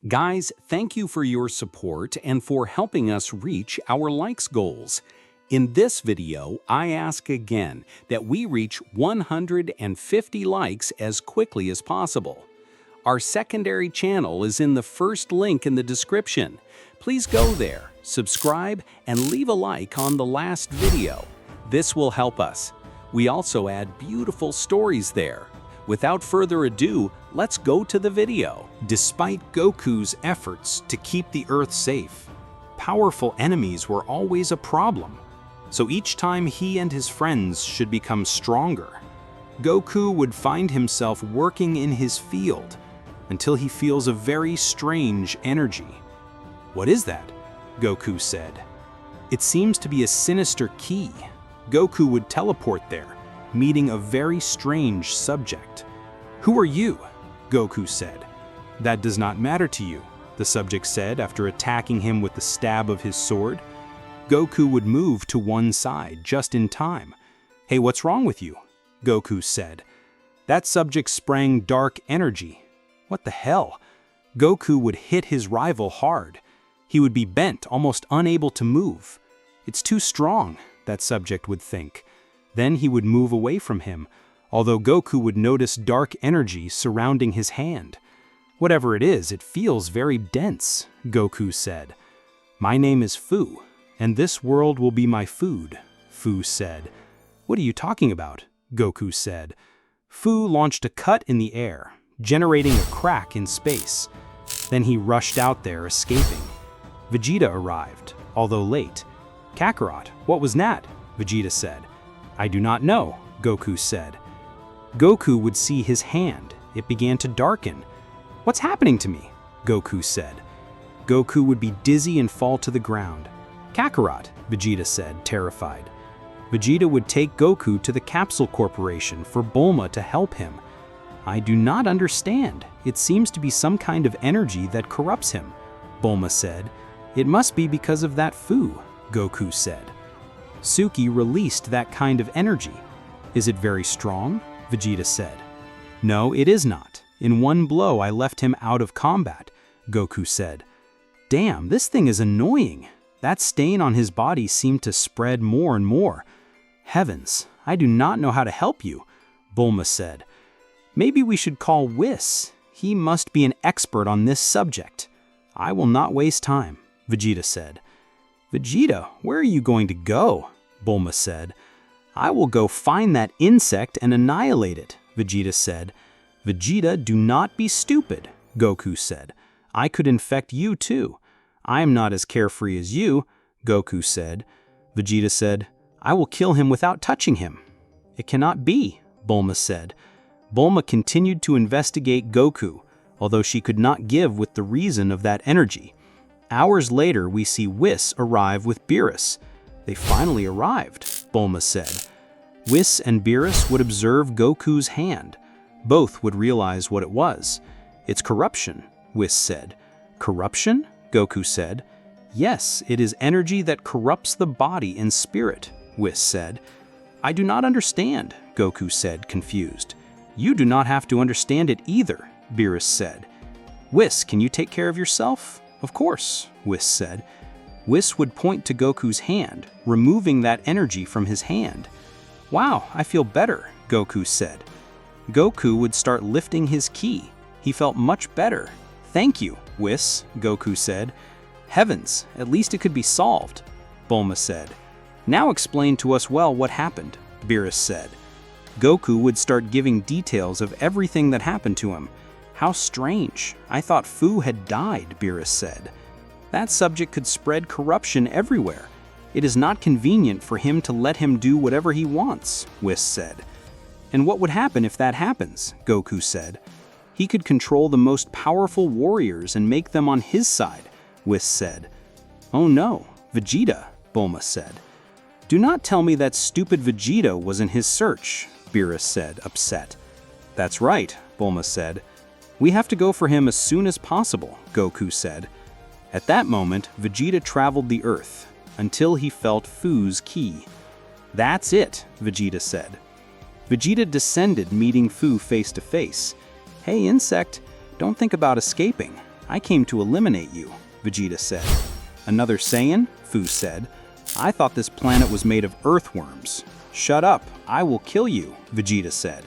Guys, thank you for your support and for helping us reach our likes goals. In this video, I ask again that we reach 150 likes as quickly as possible. Our secondary channel is in the first link in the description. Please go there, subscribe, and leave a like on the last video. This will help us. We also add beautiful stories there. Without further ado, let's go to the video. Despite Goku's efforts to keep the Earth safe, powerful enemies were always a problem. So each time he and his friends should become stronger, Goku would find himself working in his field until he feels a very strange energy. "What is that?" Goku said. "It seems to be a sinister key." Goku would teleport there, meeting a very strange subject. "Who are you?" Goku said. "That does not matter to you," the subject said after attacking him with the stab of his sword. Goku would move to one side just in time. "Hey, what's wrong with you?" Goku said. That subject sprang dark energy. What the hell? Goku would hit his rival hard. He would be bent, almost unable to move. "It's too strong," that subject would think. Then he would move away from him, although Goku would notice dark energy surrounding his hand. "Whatever it is, it feels very dense," Goku said. "My name is Fu, and this world will be my food," Fu said. "What are you talking about?" Goku said. Fu launched a cut in the air, generating a crack in space. Then he rushed out there, escaping. Vegeta arrived, although late. "Kakarot, what was that?" Vegeta said. "I do not know," Goku said. Goku would see his hand. It began to darken. "What's happening to me?" Goku said. Goku would be dizzy and fall to the ground. "Kakarot," Vegeta said, terrified. Vegeta would take Goku to the Capsule Corporation for Bulma to help him. "I do not understand. It seems to be some kind of energy that corrupts him," Bulma said. "It must be because of that Fu," Goku said. "Suki released that kind of energy. Is it very strong?" Vegeta said. "No, it is not. In one blow I left him out of combat," Goku said. "Damn, this thing is annoying." That stain on his body seemed to spread more and more. "Heavens, I do not know how to help you," Bulma said. "Maybe we should call Whis. He must be an expert on this subject." "I will not waste time," Vegeta said. "Vegeta, where are you going to go?" Bulma said. "I will go find that insect and annihilate it," Vegeta said. "Vegeta, do not be stupid," Goku said. "I could infect you too. I am not as carefree as you," Goku said. Vegeta said, "I will kill him without touching him." "It cannot be," Bulma said. Bulma continued to investigate Goku, although she could not give with the reason of that energy. Hours later, we see Whis arrive with Beerus. "They finally arrived," Bulma said. Whis and Beerus would observe Goku's hand. Both would realize what it was. "It's corruption," Whis said. "Corruption?" Goku said. "Yes, it is energy that corrupts the body and spirit," Whis said. "I do not understand," Goku said, confused. "You do not have to understand it either," Beerus said. "Whis, can you take care of yourself?" "Of course," Whis said. Whis would point to Goku's hand, removing that energy from his hand. "Wow, I feel better," Goku said. Goku would start lifting his ki. He felt much better. "Thank you, Whis," Goku said. "Heavens, at least it could be solved," Bulma said. "Now explain to us well what happened," Beerus said. Goku would start giving details of everything that happened to him. "How strange. I thought Fu had died," Beerus said. "That subject could spread corruption everywhere. It is not convenient for him to let him do whatever he wants," Whis said. "And what would happen if that happens?" Goku said. "He could control the most powerful warriors and make them on his side," Whis said. "Oh no, Vegeta," Bulma said. "Do not tell me that stupid Vegeta was in his search," Beerus said, upset. "That's right," Bulma said. "We have to go for him as soon as possible," Goku said. At that moment, Vegeta traveled the Earth until he felt Fu's ki. "That's it," Vegeta said. Vegeta descended, meeting Fu face to face. "Hey, insect, don't think about escaping. I came to eliminate you, Vegeta said. Another Saiyan? Fu said. I thought this planet was made of earthworms. Shut up, I will kill you, Vegeta said.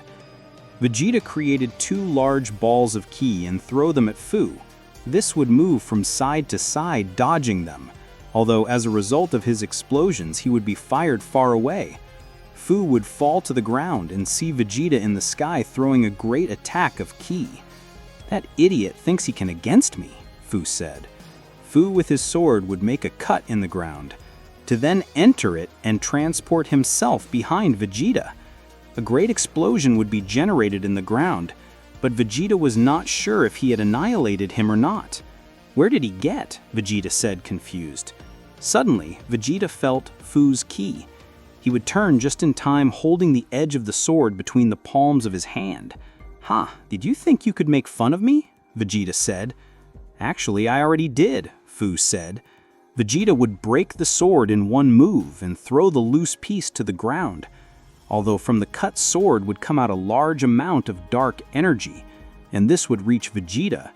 Vegeta created 2 large balls of ki and throw them at Fu. This would move from side to side, dodging them, although as a result of his explosions he would be fired far away. Fu would fall to the ground and see Vegeta in the sky throwing a great attack of ki. That idiot thinks he can against me, Fu said. Fu with his sword would make a cut in the ground, to then enter it and transport himself behind Vegeta. A great explosion would be generated in the ground, but Vegeta was not sure if he had annihilated him or not. Where did he get? Vegeta said, confused. Suddenly, Vegeta felt Fu's ki. He would turn just in time, holding the edge of the sword between the palms of his hand. Did you think you could make fun of me? Vegeta said. Actually, I already did, Fu said. Vegeta would break the sword in one move and throw the loose piece to the ground. Although from the cut sword would come out a large amount of dark energy, and this would reach Vegeta.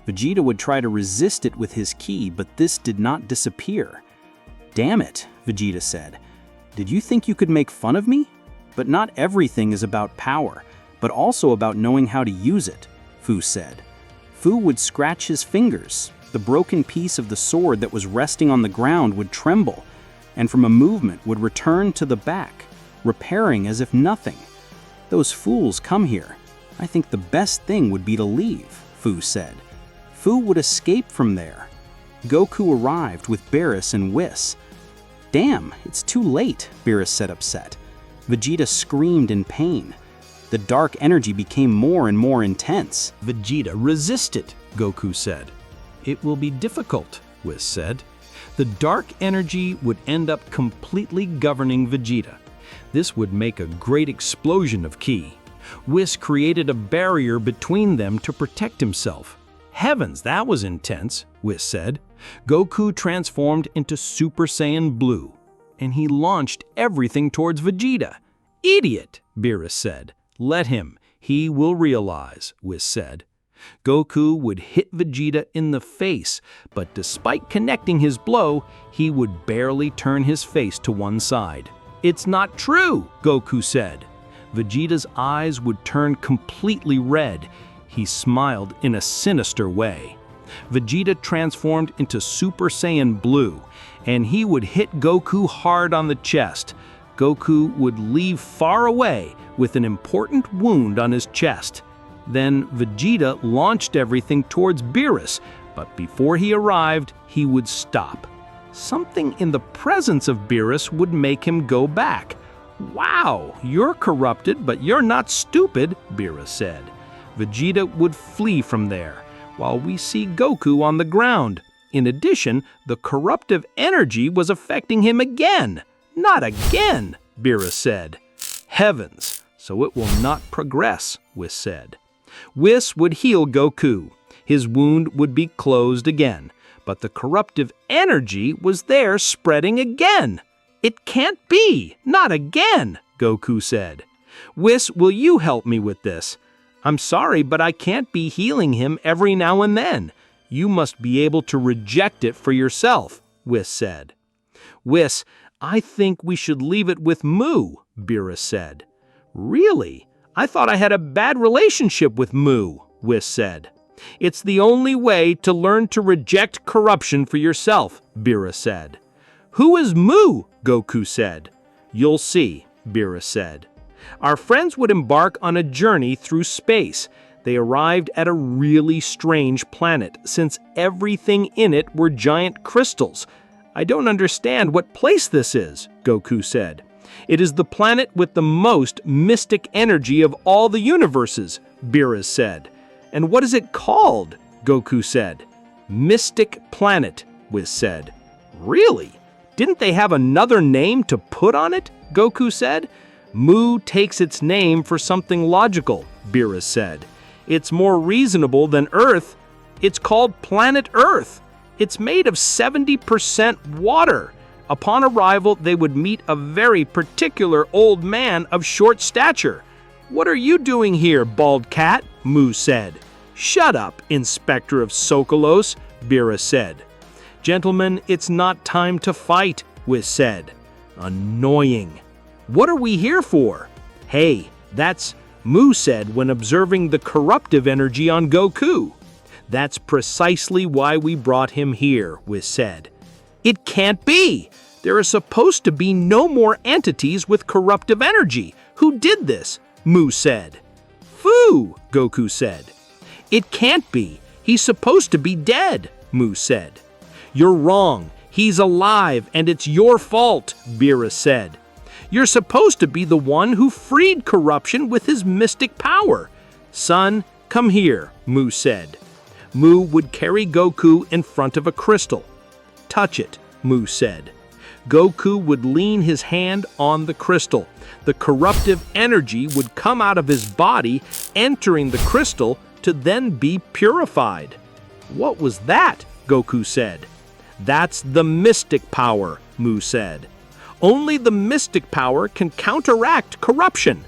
Vegeta would try to resist it with his ki, but this did not disappear. Damn it, Vegeta said. Did you think you could make fun of me? But not everything is about power, but also about knowing how to use it, Fu said. Fu would scratch his fingers. The broken piece of the sword that was resting on the ground would tremble, and from a movement would return to the back, repairing as if nothing. Those fools come here. I think the best thing would be to leave, Fu said. Fu would escape from there. Goku arrived with Beerus and Whis. Damn, it's too late, Beerus said, upset. Vegeta screamed in pain. The dark energy became more and more intense. Vegeta, resist it, Goku said. It will be difficult, Whis said. The dark energy would end up completely governing Vegeta. This would make a great explosion of ki. Whis created a barrier between them to protect himself. Heavens, that was intense, Whis said. Goku transformed into Super Saiyan Blue, and he launched everything towards Vegeta. Idiot, Beerus said. Let him. He will realize, Whis said. Goku would hit Vegeta in the face, but despite connecting his blow, he would barely turn his face to one side. It's not true, Goku said. Vegeta's eyes would turn completely red. He smiled in a sinister way. Vegeta transformed into Super Saiyan Blue, and he would hit Goku hard on the chest. Goku would leave far away with an important wound on his chest. Then Vegeta launched everything towards Beerus, but before he arrived, he would stop. Something in the presence of Beerus would make him go back. Wow, you're corrupted, but you're not stupid, Beerus said. Vegeta would flee from there, while we see Goku on the ground. In addition, the corruptive energy was affecting him again. Not again, Beerus said. Heavens, so it will not progress, Whis said. Whis would heal Goku. His wound would be closed again, but the corruptive energy was there spreading again. It can't be, not again, Goku said. Whis, will you help me with this? I'm sorry, but I can't be healing him every now and then. You must be able to reject it for yourself, Whis said. Whis, I think we should leave it with Mu, Beerus said. Really? I thought I had a bad relationship with Mu, Whis said. It's the only way to learn to reject corruption for yourself, Beerus said. Who is Mu? Goku said. You'll see, Beerus said. Our friends would embark on a journey through space. They arrived at a really strange planet, since everything in it were giant crystals. I don't understand what place this is, Goku said. It is the planet with the most mystic energy of all the universes, Beerus said. And what is it called? Goku said. Mystic Planet, Whis said. Really? Didn't they have another name to put on it? Goku said. Mu takes its name for something logical, Beerus said. It's more reasonable than Earth. It's called Planet Earth. It's made of 70% water. Upon arrival, they would meet a very particular old man of short stature. What are you doing here, bald cat? Mu said. "Shut up, Inspector of Sokolos," Beerus said. "Gentlemen, it's not time to fight," Whis said. "Annoying. What are we here for?" "Hey, that's," Mu said when observing the corruptive energy on Goku. "That's precisely why we brought him here," Whis said. "It can't be! There are supposed to be no more entities with corruptive energy. Who did this?" Mu said. "Fu," Goku said. "It can't be. He's supposed to be dead," Mu said. "You're wrong. He's alive, and it's your fault," Beerus said. "You're supposed to be the one who freed corruption with his mystic power." "Son, come here," Mu said. Mu would carry Goku in front of a crystal. "Touch it," Mu said. Goku would lean his hand on the crystal. The corruptive energy would come out of his body, entering the crystal to then be purified. "What was that?" Goku said. "That's the mystic power," Mu said. "Only the mystic power can counteract corruption."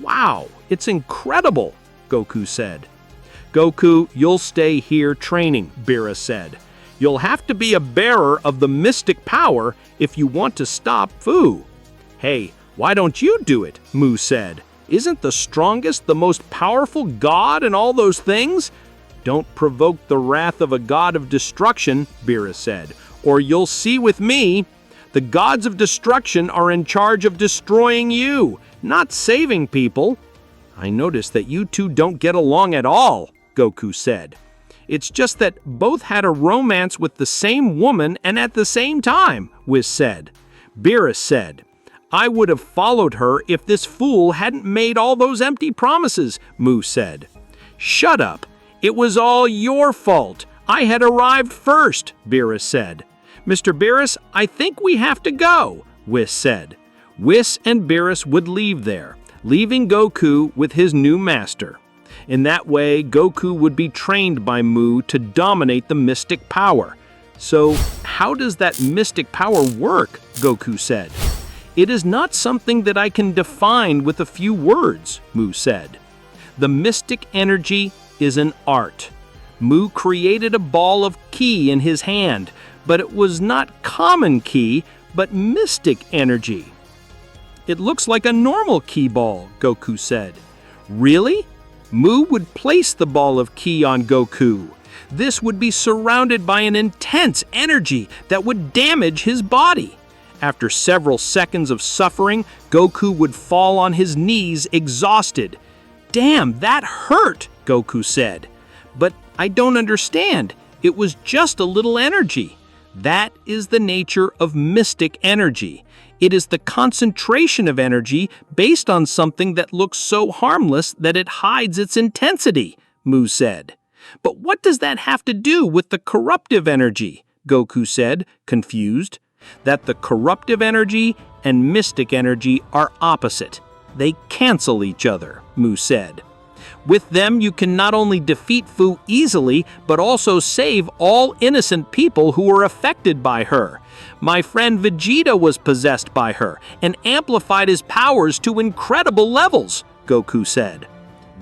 "Wow, it's incredible," Goku said. "Goku, you'll stay here training," Beerus said. "You'll have to be a bearer of the mystic power if you want to stop Fu." "Hey, why don't you do it?" Mu said. "Isn't the strongest the most powerful god and all those things?" "Don't provoke the wrath of a god of destruction," Beerus said, "or you'll see with me. The gods of destruction are in charge of destroying you, not saving people." "I notice that you two don't get along at all," Goku said. "It's just that both had a romance with the same woman and at the same time," Whis said. Beerus said, "I would have followed her if this fool hadn't made all those empty promises," Mu said. "Shut up. It was all your fault. I had arrived first," Beerus said. "Mr. Beerus, I think we have to go," Whis said. Whis and Beerus would leave there, leaving Goku with his new master. In that way, Goku would be trained by Mu to dominate the mystic power. "So, how does that mystic power work?" Goku said. "It is not something that I can define with a few words," Mu said. "The mystic energy is an art. Mu created a ball of ki in his hand, but it was not common ki, but mystic energy." "It looks like a normal ki ball," Goku said. "Really?" Mu would place the ball of ki on Goku. This would be surrounded by an intense energy that would damage his body. After several seconds of suffering, Goku would fall on his knees exhausted. "Damn, that hurt," Goku said. "But I don't understand. It was just a little energy." That is the nature of mystic energy. It is the concentration of energy based on something that looks so harmless that it hides its intensity, Mu said. "But what does that have to do with the corruptive energy?" Goku said, confused. "That the corruptive energy and mystic energy are opposite. They cancel each other," Mu said. "With them, you can not only defeat Fu easily, but also save all innocent people who were affected by her. My friend Vegeta was possessed by her and amplified his powers to incredible levels," Goku said.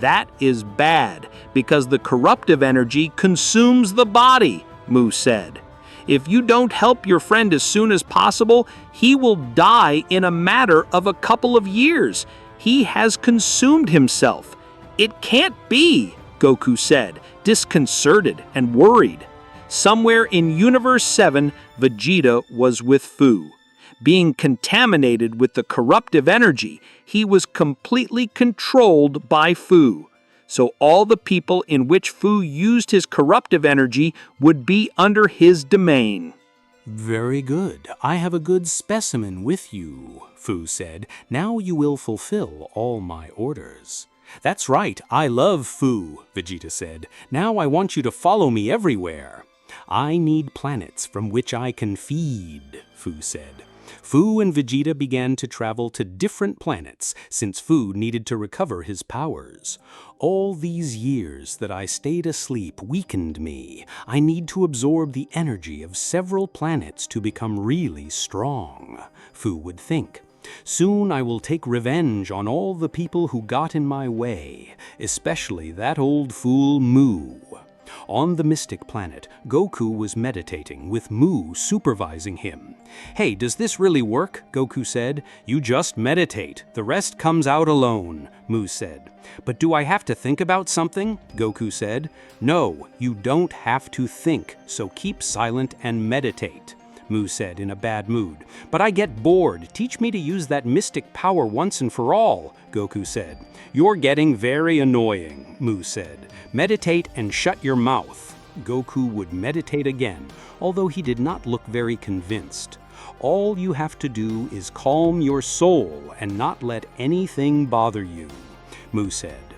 "That is bad, because the corruptive energy consumes the body," Mu said. "If you don't help your friend as soon as possible, he will die in a matter of a couple of years. He has consumed himself." "It can't be," Goku said, disconcerted and worried. Somewhere in Universe 7, Vegeta was with Fu. Being contaminated with the corruptive energy, he was completely controlled by Fu. So all the people in which Fu used his corruptive energy would be under his domain. Very good. I have a good specimen with you, Fu said. Now you will fulfill all my orders. That's right, I love Fu, Vegeta said. Now I want you to follow me everywhere. I need planets from which I can feed, Fu said. Fu and Vegeta began to travel to different planets since Fu needed to recover his powers. All these years that I stayed asleep weakened me. I need to absorb the energy of several planets to become really strong, Fu would think. Soon I will take revenge on all the people who got in my way, especially that old fool Mu. On the Mystic Planet, Goku was meditating with Mu supervising him. "Hey, does this really work?" Goku said. "You just meditate. The rest comes out alone," Mu said. "But do I have to think about something?" Goku said. "No, you don't have to think, so keep silent and meditate," Mu said in a bad mood. "But I get bored. Teach me to use that mystic power once and for all," Goku said. "You're getting very annoying," Mu said. "Meditate and shut your mouth." Goku would meditate again, although he did not look very convinced. "All you have to do is calm your soul and not let anything bother you," Mu said.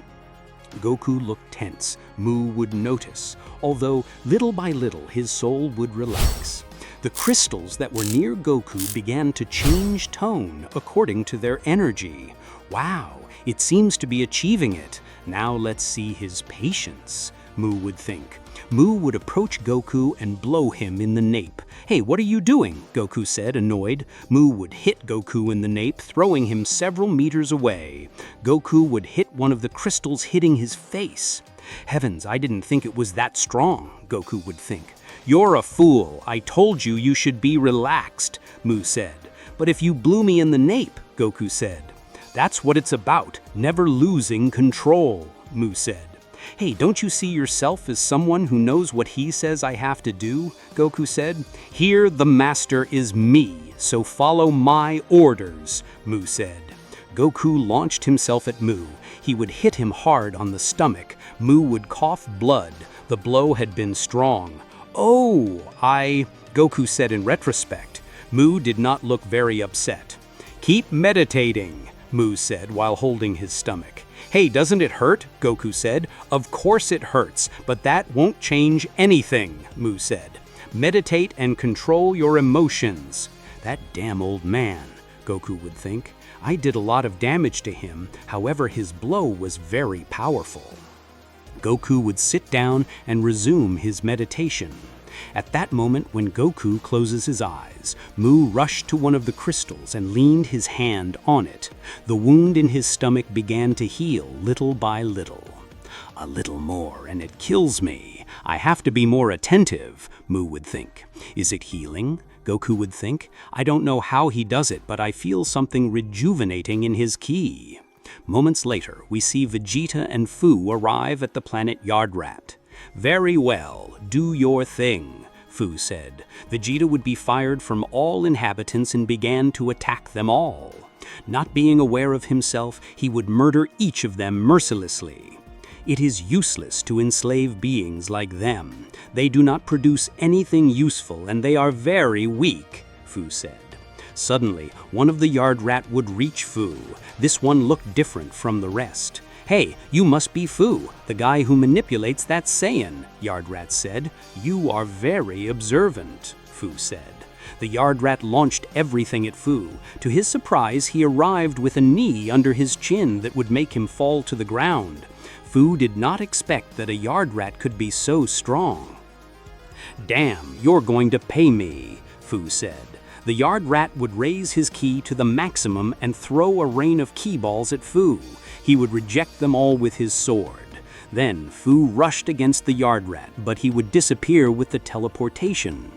Goku looked tense. Mu would notice, although little by little his soul would relax. The crystals that were near Goku began to change tone according to their energy. "Wow, it seems to be achieving it. Now let's see his patience," Mu would think. Mu would approach Goku and blow him in the nape. "Hey, what are you doing?" Goku said, annoyed. Mu would hit Goku in the nape, throwing him several meters away. Goku would hit one of the crystals, hitting his face. "Heavens, I didn't think it was that strong," Goku would think. "You're a fool. I told you you should be relaxed," Mu said. "But if you blew me in the nape," Goku said. "That's what it's about, never losing control," Mu said. "Hey, don't you see yourself as someone who knows what he says I have to do?" Goku said. "Here the master is me, so follow my orders," Mu said. Goku launched himself at Mu. He would hit him hard on the stomach. Mu would cough blood. The blow had been strong. "Oh, Goku said in retrospect. Mu did not look very upset. "Keep meditating," Mu said while holding his stomach. "Hey, doesn't it hurt?" Goku said. "Of course it hurts, but that won't change anything," Mu said. "Meditate and control your emotions." "That damn old man," Goku would think. "I did a lot of damage to him, however his blow was very powerful." Goku would sit down and resume his meditation. At that moment, when Goku closes his eyes, Mu rushed to one of the crystals and leaned his hand on it. The wound in his stomach began to heal little by little. "A little more and it kills me. I have to be more attentive," Mu would think. "Is it healing?" Goku would think. "I don't know how he does it, but I feel something rejuvenating in his ki." Moments later, we see Vegeta and Fu arrive at the planet Yardrat. "Very well, do your thing," Fu said. Vegeta would be fired from all inhabitants and began to attack them all. Not being aware of himself, he would murder each of them mercilessly. "It is useless to enslave beings like them. They do not produce anything useful and they are very weak," Fu said. Suddenly, one of the Yardrat would reach Fu. This one looked different from the rest. "Hey, you must be Fu, the guy who manipulates that Saiyan," Yardrat said. "You are very observant," Fu said. The Yardrat launched everything at Fu. To his surprise, he arrived with a knee under his chin that would make him fall to the ground. Fu did not expect that a Yardrat could be so strong. "Damn, you're going to pay me," Fu said. The Yardrat would raise his ki to the maximum and throw a rain of ki balls at Fu. He would reject them all with his sword. Then Fu rushed against the Yardrat, but he would disappear with the teleportation.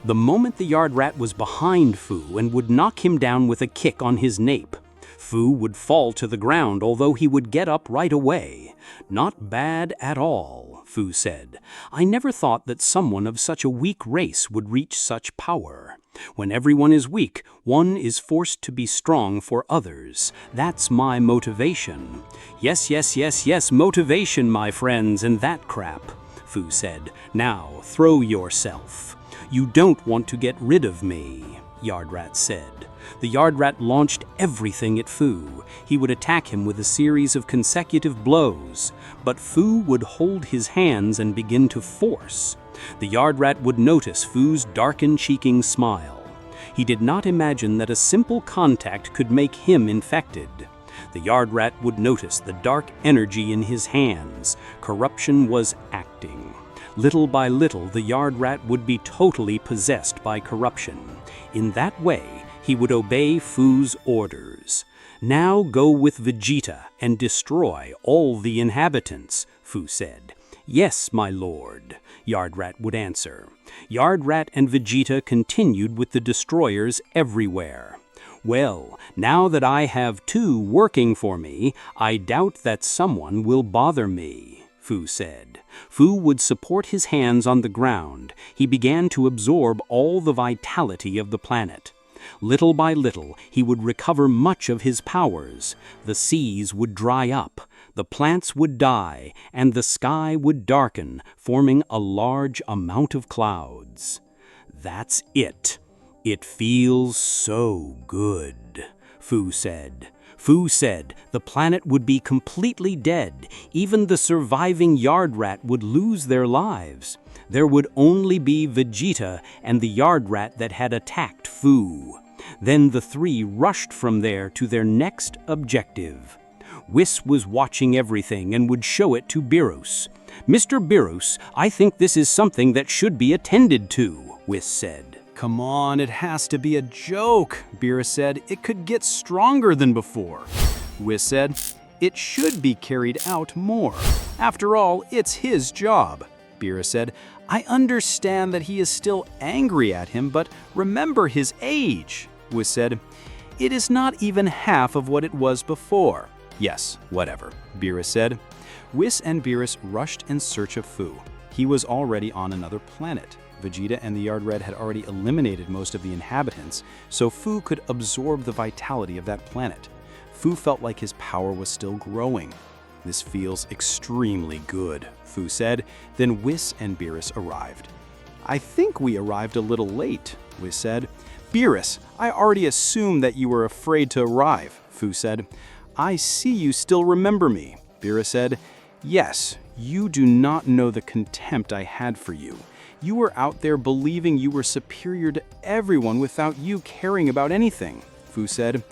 The moment the Yardrat was behind Fu and would knock him down with a kick on his nape. Fu would fall to the ground, although he would get up right away. "Not bad at all," Fu said. "I never thought that someone of such a weak race would reach such power. When everyone is weak, one is forced to be strong for others. That's my motivation." Yes, motivation, my friends, and that crap," Fu said. "Now, throw yourself." "You don't want to get rid of me," Yardrat said. The Yardrat launched everything at Fu. He would attack him with a series of consecutive blows, but Fu would hold his hands and begin to force. The Yardrat would notice Fu's darkened-cheeking smile. He did not imagine that a simple contact could make him infected. The Yardrat would notice the dark energy in his hands. Corruption was acting. Little by little, the Yardrat would be totally possessed by corruption. In that way, He would obey Fu's orders. "Now go with Vegeta and destroy all the inhabitants," Fu said. "Yes, my lord," Yardrat would answer. Yardrat and Vegeta continued with the destroyers everywhere. "Well, now that I have two working for me, I doubt that someone will bother me," Fu said. Fu would support his hands on the ground. He began to absorb all the vitality of the planet. Little by little, he would recover much of his powers. The seas would dry up, the plants would die, and the sky would darken, forming a large amount of clouds. "That's it. It feels so good," Fu said. Fu said the planet would be completely dead. Even the surviving Yardrat would lose their lives. There would only be Vegeta and the Yardrat that had attacked Fu. Then the three rushed from there to their next objective. Whis was watching everything and would show it to Beerus. "Mr. Beerus, I think this is something that should be attended to," Whis said. "Come on, it has to be a joke," Beerus said. "It could get stronger than before." Whis said, "It should be carried out more. After all, it's his job." Beerus said, "I understand that he is still angry at him, but remember his age." Whis said, "It is not even half of what it was before." "Yes, whatever," Beerus said. Whis and Beerus rushed in search of Fu. He was already on another planet. Vegeta and the Yardrat had already eliminated most of the inhabitants, so Fu could absorb the vitality of that planet. Fu felt like his power was still growing. "This feels extremely good," Fu said. Then Whis and Beerus arrived. "I think we arrived a little late," Whis said. "Beerus, I already assumed that you were afraid to arrive," Fu said. "I see you still remember me," Beerus said. "Yes, you do not know the contempt I had for you. You were out there believing you were superior to everyone without you caring about anything," Fu said.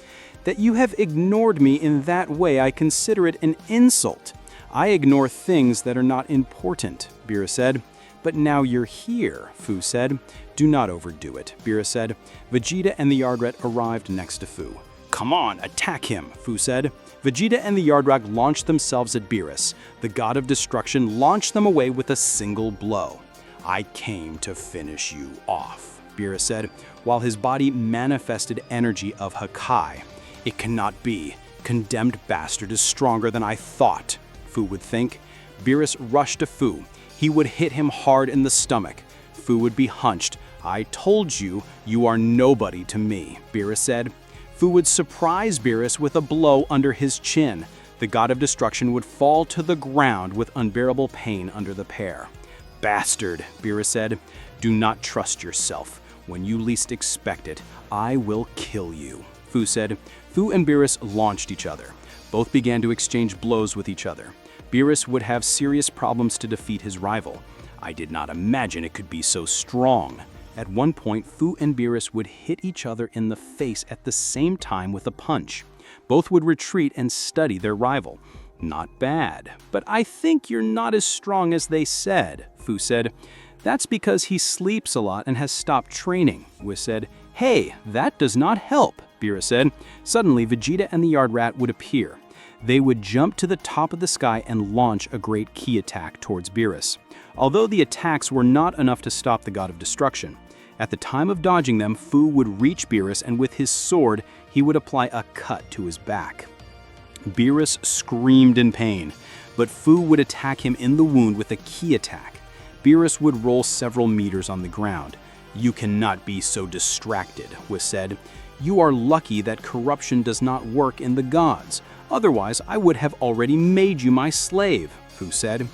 "That you have ignored me in that way, I consider it an insult. I ignore things that are not important," Beerus said. "But now you're here," Fu said. "Do not overdo it," Beerus said. Vegeta and the Yardrat arrived next to Fu. "Come on, attack him," Fu said. Vegeta and the Yardrat launched themselves at Beerus. The god of destruction launched them away with a single blow. "I came to finish you off," Beerus said, while his body manifested energy of Hakai. "It cannot be. Condemned bastard is stronger than I thought," Fu would think. Beerus rushed to Fu. He would hit him hard in the stomach. Fu would be hunched. "I told you, you are nobody to me," Beerus said. Fu would surprise Beerus with a blow under his chin. The god of destruction would fall to the ground with unbearable pain under the pair. "Bastard," Beerus said. "Do not trust yourself. When you least expect it, I will kill you," Fu said. Fu and Beerus launched each other. Both began to exchange blows with each other. Beerus would have serious problems to defeat his rival. I did not imagine it could be so strong. At one point, Fu and Beerus would hit each other in the face at the same time with a punch. Both would retreat and study their rival. "Not bad, but I think you're not as strong as they said," Fu said. "That's because he sleeps a lot and has stopped training," Whis said. "Hey, that does not help," Beerus said. Suddenly, Vegeta and the Yardrat would appear. They would jump to the top of the sky and launch a great ki attack towards Beerus. Although the attacks were not enough to stop the god of destruction, at the time of dodging them, Fu would reach Beerus and with his sword, he would apply a cut to his back. Beerus screamed in pain, but Fu would attack him in the wound with a ki attack. Beerus would roll several meters on the ground. "You cannot be so distracted," Whis said. "You are lucky that corruption does not work in the gods. Otherwise, I would have already made you my slave," Fu said.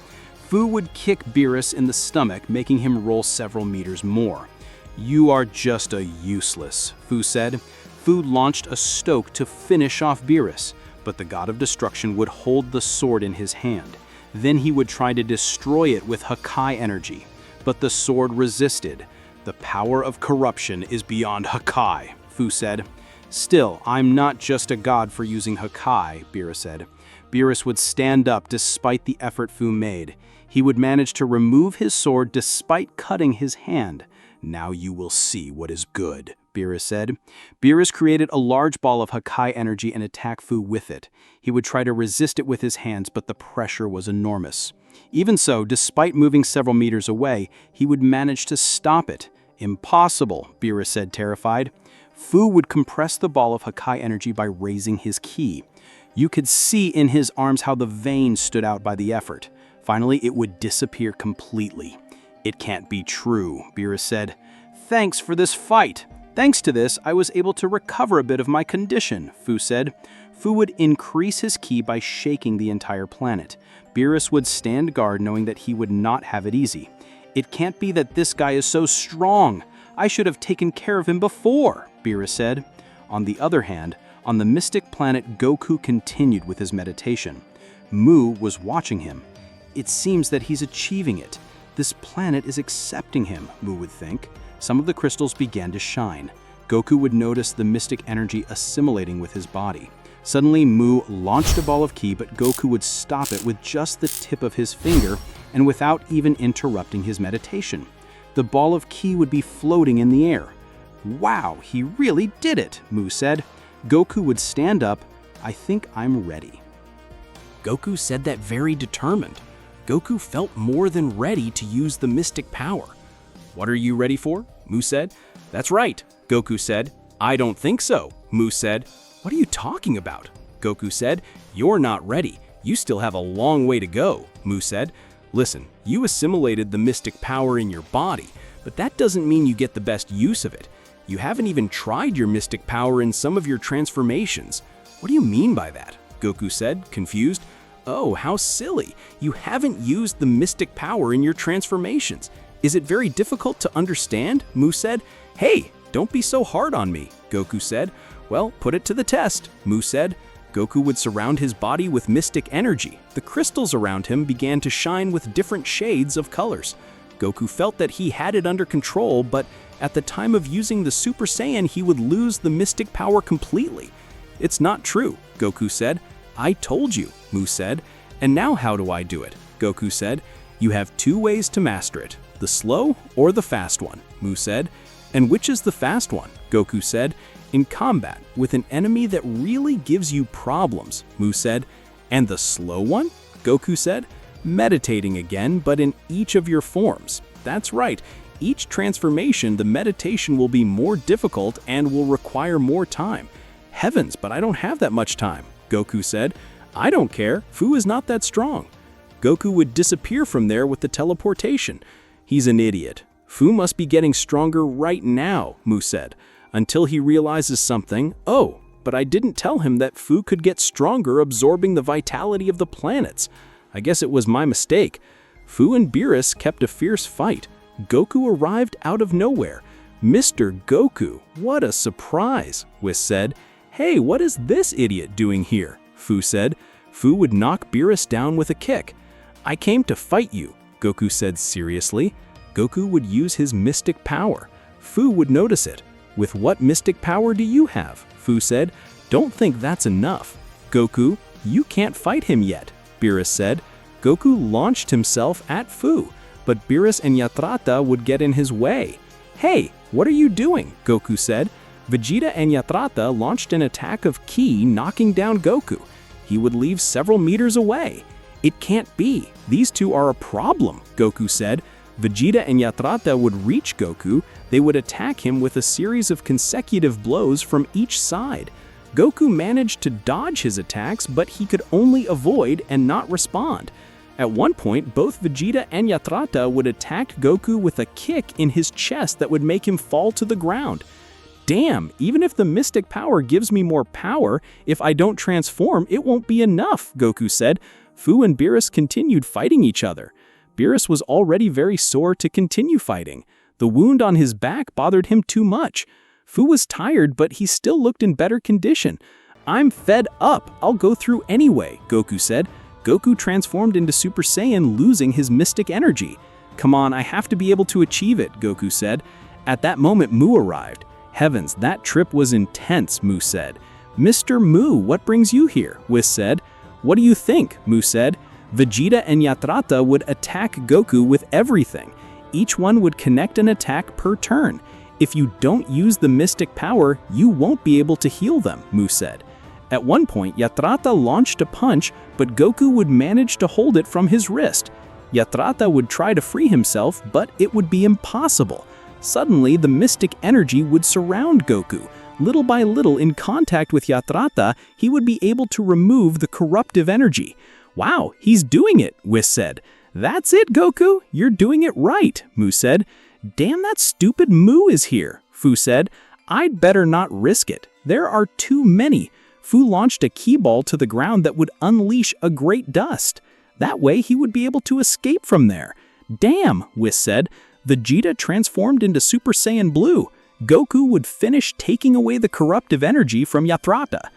Fu would kick Beerus in the stomach, making him roll several meters more. "You are just a useless," Fu said. Fu launched a stoke to finish off Beerus, but the god of destruction would hold the sword in his hand. Then he would try to destroy it with Hakai energy, but the sword resisted. "The power of corruption is beyond Hakai," Fu said. "Still, I'm not just a god for using Hakai," Beerus said. Beerus would stand up despite the effort Fu made. He would manage to remove his sword despite cutting his hand. "Now you will see what is good," Beerus said. Beerus created a large ball of Hakai energy and attacked Fu with it. He would try to resist it with his hands, but the pressure was enormous. Even so, despite moving several meters away, he would manage to stop it. Impossible, Beerus said, terrified. Fu would compress the ball of Hakai energy by raising his ki. You could see in his arms how the veins stood out by the effort. Finally, it would disappear completely. It can't be true, Beerus said. Thanks for this fight. Thanks to this, I was able to recover a bit of my condition, Fu said. Fu would increase his ki by shaking the entire planet. Beerus would stand guard knowing that he would not have it easy. It can't be that this guy is so strong. I should have taken care of him before, Beerus said. On the other hand, on the mystic planet, Goku continued with his meditation. Mu was watching him. It seems that he's achieving it. This planet is accepting him, Mu would think. Some of the crystals began to shine. Goku would notice the mystic energy assimilating with his body. Suddenly, Mu launched a ball of ki, but Goku would stop it with just the tip of his finger and without even interrupting his meditation. The ball of ki would be floating in the air. Wow, he really did it, Mu said. Goku would stand up. I think I'm ready. Goku said that very determined. Goku felt more than ready to use the mystic power. What are you ready for? Mu said. That's right, Goku said. I don't think so, Mu said. What are you talking about? Goku said. You're not ready. You still have a long way to go, Mu said. Listen, you assimilated the mystic power in your body, but that doesn't mean you get the best use of it. You haven't even tried your mystic power in some of your transformations. What do you mean by that? Goku said, confused. Oh, how silly. You haven't used the mystic power in your transformations. Is it very difficult to understand? Mu said. Hey, don't be so hard on me, Goku said. Well, put it to the test, Mu said. Goku would surround his body with mystic energy. The crystals around him began to shine with different shades of colors. Goku felt that he had it under control, but at the time of using the Super Saiyan, he would lose the mystic power completely. It's not true, Goku said. I told you, Mu said. And now how do I do it? Goku said. You have two ways to master it, the slow or the fast one, Mu said. And which is the fast one? Goku said. In combat, with an enemy that really gives you problems, Mu said. And the slow one? Goku said. Meditating again, but in each of your forms. That's right. Each transformation, the meditation will be more difficult and will require more time. Heavens, but I don't have that much time, Goku said. I don't care. Fu is not that strong. Goku would disappear from there with the teleportation. He's an idiot. Fu must be getting stronger right now, Mu said, until he realizes something. Oh, but I didn't tell him that Fu could get stronger absorbing the vitality of the planets. I guess it was my mistake. Fu and Beerus kept a fierce fight. Goku arrived out of nowhere. Mr. Goku, what a surprise, Whis said. Hey, what is this idiot doing here? Fu said. Fu would knock Beerus down with a kick. I came to fight you, Goku said seriously. Goku would use his mystic power. Fu would notice it. With what mystic power do you have? Fu said. Don't think that's enough. Goku, you can't fight him yet, Beerus said. Goku launched himself at Fu, but Beerus and Yatrata would get in his way. Hey, what are you doing? Goku said. Vegeta and Yatrata launched an attack of ki, knocking down Goku. He would leave several meters away. It can't be. These two are a problem, Goku said. Vegeta and Yatrata would reach Goku. They would attack him with a series of consecutive blows from each side. Goku managed to dodge his attacks, but he could only avoid and not respond. At one point, both Vegeta and Yatrata would attack Goku with a kick in his chest that would make him fall to the ground. Damn, even if the mystic power gives me more power, if I don't transform, it won't be enough, Goku said. Fu and Beerus continued fighting each other. Beerus was already very sore to continue fighting. The wound on his back bothered him too much. Fu was tired, but he still looked in better condition. I'm fed up. I'll go through anyway, Goku said. Goku transformed into Super Saiyan, losing his mystic energy. Come on, I have to be able to achieve it, Goku said. At that moment, Mu arrived. Heavens, that trip was intense, Mu said. Mr. Mu, what brings you here? Whis said. What do you think? Mu said. Vegeta and Yatrata would attack Goku with everything. Each one would connect an attack per turn. If you don't use the mystic power, you won't be able to heal them, Mu said. At one point, Yatrata launched a punch, but Goku would manage to hold it from his wrist. Yatrata would try to free himself, but it would be impossible. Suddenly, the mystic energy would surround Goku. Little by little, in contact with Yatrata, he would be able to remove the corruptive energy. Wow, he's doing it, Whis said. That's it, Goku. You're doing it right, Mu said. Damn, that stupid Mu is here, Fu said. I'd better not risk it. There are too many. Fu launched a key ball to the ground that would unleash a great dust. That way he would be able to escape from there. Damn, Whis said. Vegeta transformed into Super Saiyan Blue. Goku would finish taking away the corruptive energy from Yatrata.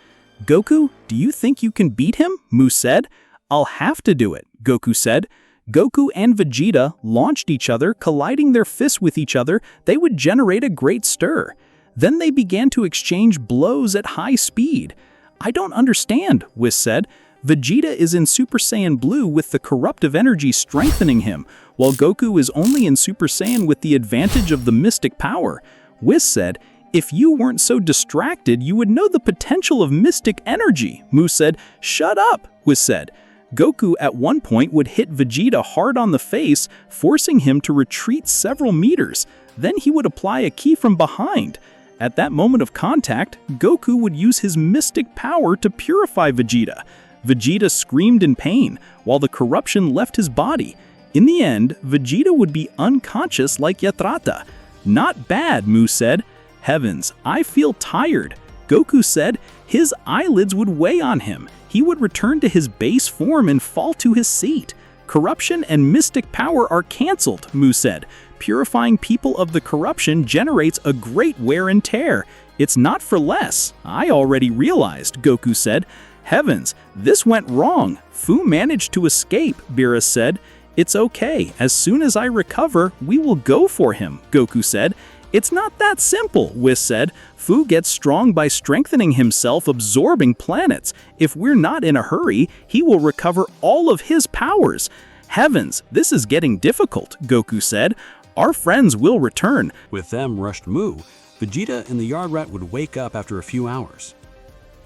Goku, do you think you can beat him? Mu said. I'll have to do it, Goku said. Goku and Vegeta launched each other, colliding their fists with each other. They would generate a great stir. Then they began to exchange blows at high speed. I don't understand, Whis said. Vegeta is in Super Saiyan Blue with the corruptive energy strengthening him, while Goku is only in Super Saiyan with the advantage of the mystic power. Whis said, if you weren't so distracted, you would know the potential of mystic energy. Mu said, shut up, Whis said. Goku at one point would hit Vegeta hard on the face, forcing him to retreat several meters. Then he would apply a ki from behind. At that moment of contact, Goku would use his mystic power to purify Vegeta. Vegeta screamed in pain, while the corruption left his body. In the end, Vegeta would be unconscious like Yatrata. Not bad, Mu said. Heavens, I feel tired. Goku said his eyelids would weigh on him. He would return to his base form and fall to his seat. Corruption and mystic power are cancelled, Mu said. Purifying people of the corruption generates a great wear and tear. It's not for less. I already realized, Goku said. Heavens, this went wrong. Fu managed to escape, Beerus said. It's okay. As soon as I recover, we will go for him, Goku said. It's not that simple, Whis said. Fu gets strong by strengthening himself, absorbing planets. If we're not in a hurry, he will recover all of his powers. Heavens, this is getting difficult, Goku said. Our friends will return. With them rushed Mu. Vegeta and the Yard Rat would wake up after a few hours.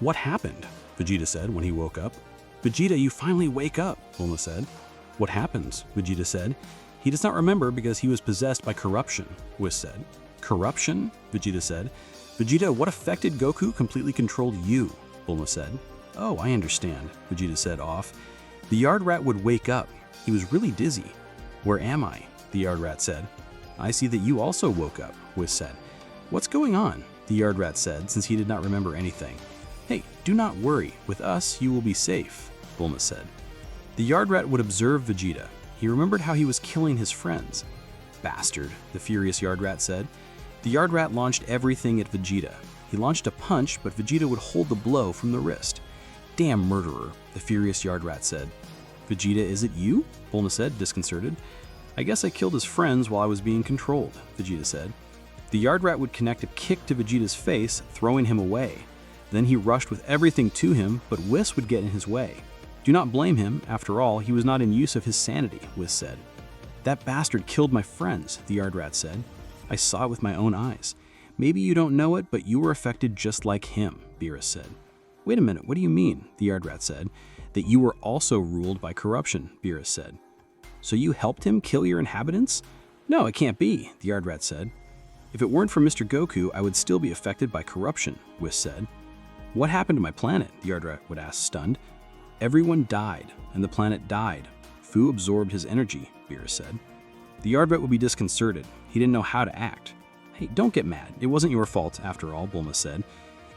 What happened? Vegeta said when he woke up. Vegeta, you finally wake up, Bulma said. What happens? Vegeta said. He does not remember because he was possessed by corruption, Whis said. Corruption? Vegeta said. Vegeta, what affected Goku completely controlled you, Bulma said. Oh, I understand, Vegeta said off. The Yard Rat would wake up. He was really dizzy. Where am I? The Yard Rat said. I see that you also woke up, Whis said. What's going on? The Yard Rat said, since he did not remember anything. Hey, do not worry. With us, you will be safe, Bulma said. The Yard Rat would observe Vegeta. He remembered how he was killing his friends. Bastard, the furious Yard Rat said. The Yard Rat launched everything at Vegeta. He launched a punch, but Vegeta would hold the blow from the wrist. Damn murderer, the furious Yard Rat said. Vegeta, is it you? Bulma said, disconcerted. I guess I killed his friends while I was being controlled, Vegeta said. The Yard Rat would connect a kick to Vegeta's face, throwing him away. Then he rushed with everything to him, but Whis would get in his way. Do not blame him. After all, he was not in use of his sanity, Whis said. That bastard killed my friends, the Yard Rat said. I saw it with my own eyes. Maybe you don't know it, but you were affected just like him, Beerus said. Wait a minute, what do you mean, the Yard Rat said. That you were also ruled by corruption, Beerus said. So you helped him kill your inhabitants? No, it can't be, the Yard Rat said. If it weren't for Mr. Goku, I would still be affected by corruption, Whis said. What happened to my planet? The Yard Rat would ask, stunned. Everyone died, and the planet died. Fu absorbed his energy, Beerus said. The Yard Rat would be disconcerted. He didn't know how to act. Hey, don't get mad. It wasn't your fault, after all, Bulma said.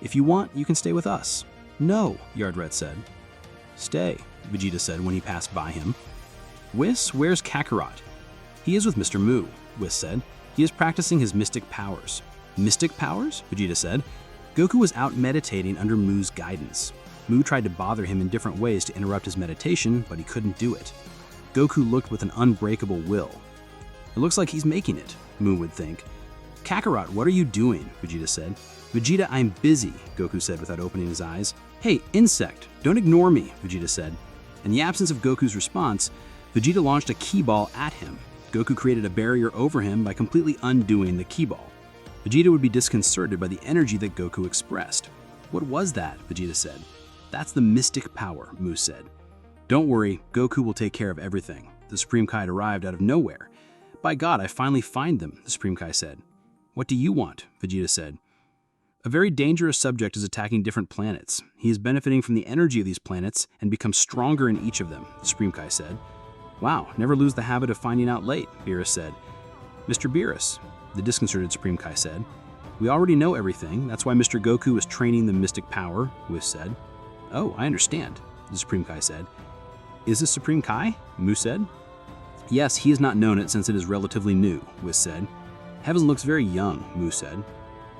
If you want, you can stay with us. No, Yard Rat said. Stay, Vegeta said when he passed by him. Whis, where's Kakarot? He is with Mr. Mu, Whis said. He is practicing his mystic powers. Mystic powers? Vegeta said. Goku was out meditating under Mu's guidance. Mu tried to bother him in different ways to interrupt his meditation, but he couldn't do it. Goku looked with an unbreakable will. It looks like he's making it, Mu would think. Kakarot, what are you doing? Vegeta said. Vegeta, I'm busy, Goku said without opening his eyes. Hey, insect, don't ignore me, Vegeta said. In the absence of Goku's response, Vegeta launched a ki ball at him. Goku created a barrier over him by completely undoing the ki ball. Vegeta would be disconcerted by the energy that Goku expressed. "What was that?" Vegeta said. "That's the mystic power," Mu said. "Don't worry, Goku will take care of everything." The Supreme Kai had arrived out of nowhere. "By God, I finally find them," the Supreme Kai said. "What do you want?" Vegeta said. "A very dangerous subject is attacking different planets. He is benefiting from the energy of these planets and becomes stronger in each of them," the Supreme Kai said. "Wow, never lose the habit of finding out late," Beerus said. "Mr. Beerus," the disconcerted Supreme Kai said. "We already know everything. That's why Mr. Goku is training the mystic power," Whis said. "Oh, I understand," the Supreme Kai said. "Is this Supreme Kai?" Mu said. "Yes, he has not known it since it is relatively new," Whis said. "Heaven looks very young," Mu said.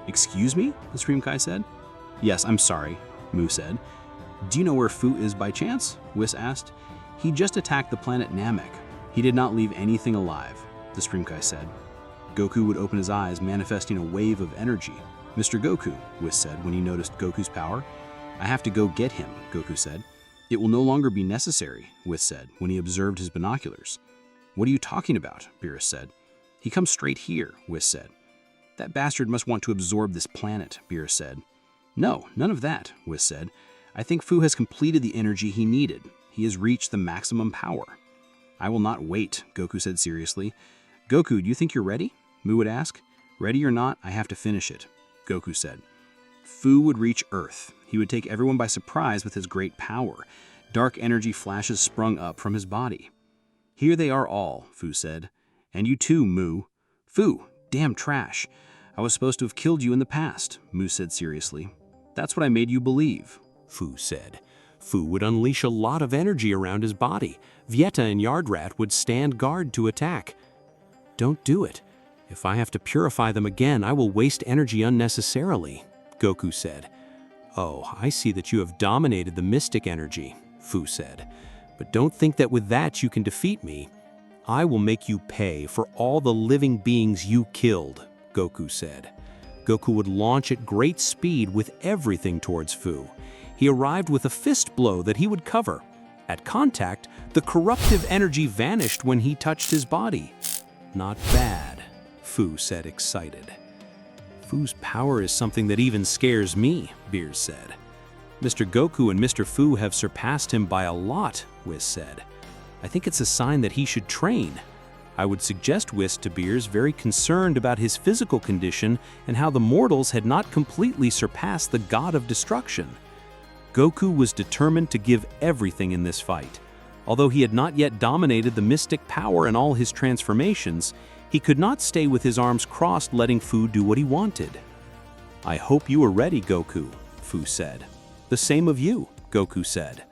"Excuse me?" the Supreme Kai said. "Yes, I'm sorry," Mu said. "Do you know where Fu is by chance?" Whis asked. "He just attacked the planet Namek. He did not leave anything alive," the Supreme Kai said. Goku would open his eyes, manifesting a wave of energy. "Mr. Goku," Whis said when he noticed Goku's power. "I have to go get him," Goku said. "It will no longer be necessary," Whis said when he observed his binoculars. "What are you talking about?" Beerus said. "He comes straight here," Whis said. "That bastard must want to absorb this planet," Beerus said. "No, none of that," Whis said. "I think Fu has completed the energy he needed. He has reached the maximum power." "I will not wait," Goku said seriously. "Goku, do you think you're ready?" Mu would ask. "Ready or not, I have to finish it," Goku said. Fu would reach Earth. He would take everyone by surprise with his great power. Dark energy flashes sprung up from his body. "Here they are all," Fu said. "And you too, Mu." "Fu, damn trash. I was supposed to have killed you in the past," Mu said seriously. "That's what I made you believe," Fu said. Fu would unleash a lot of energy around his body. Vegeta and Yardrat would stand guard to attack. "Don't do it. If I have to purify them again, I will waste energy unnecessarily," Goku said. "Oh, I see that you have dominated the mystic energy," Fu said. "But don't think that with that you can defeat me. I will make you pay for all the living beings you killed," Goku said. Goku would launch at great speed with everything towards Fu. He arrived with a fist blow that he would cover. At contact, the corruptive energy vanished when he touched his body. "Not bad," Fu said, excited. "Fu's power is something that even scares me," Beerus said. "Mr. Goku and Mr. Fu have surpassed him by a lot," Whis said. "I think it's a sign that he should train." I would suggest Whis to Beerus, very concerned about his physical condition and how the mortals had not completely surpassed the god of destruction. Goku was determined to give everything in this fight. Although he had not yet dominated the mystic power in all his transformations, he could not stay with his arms crossed letting Fu do what he wanted. "I hope you are ready, Goku," Fu said. "The same of you," Goku said.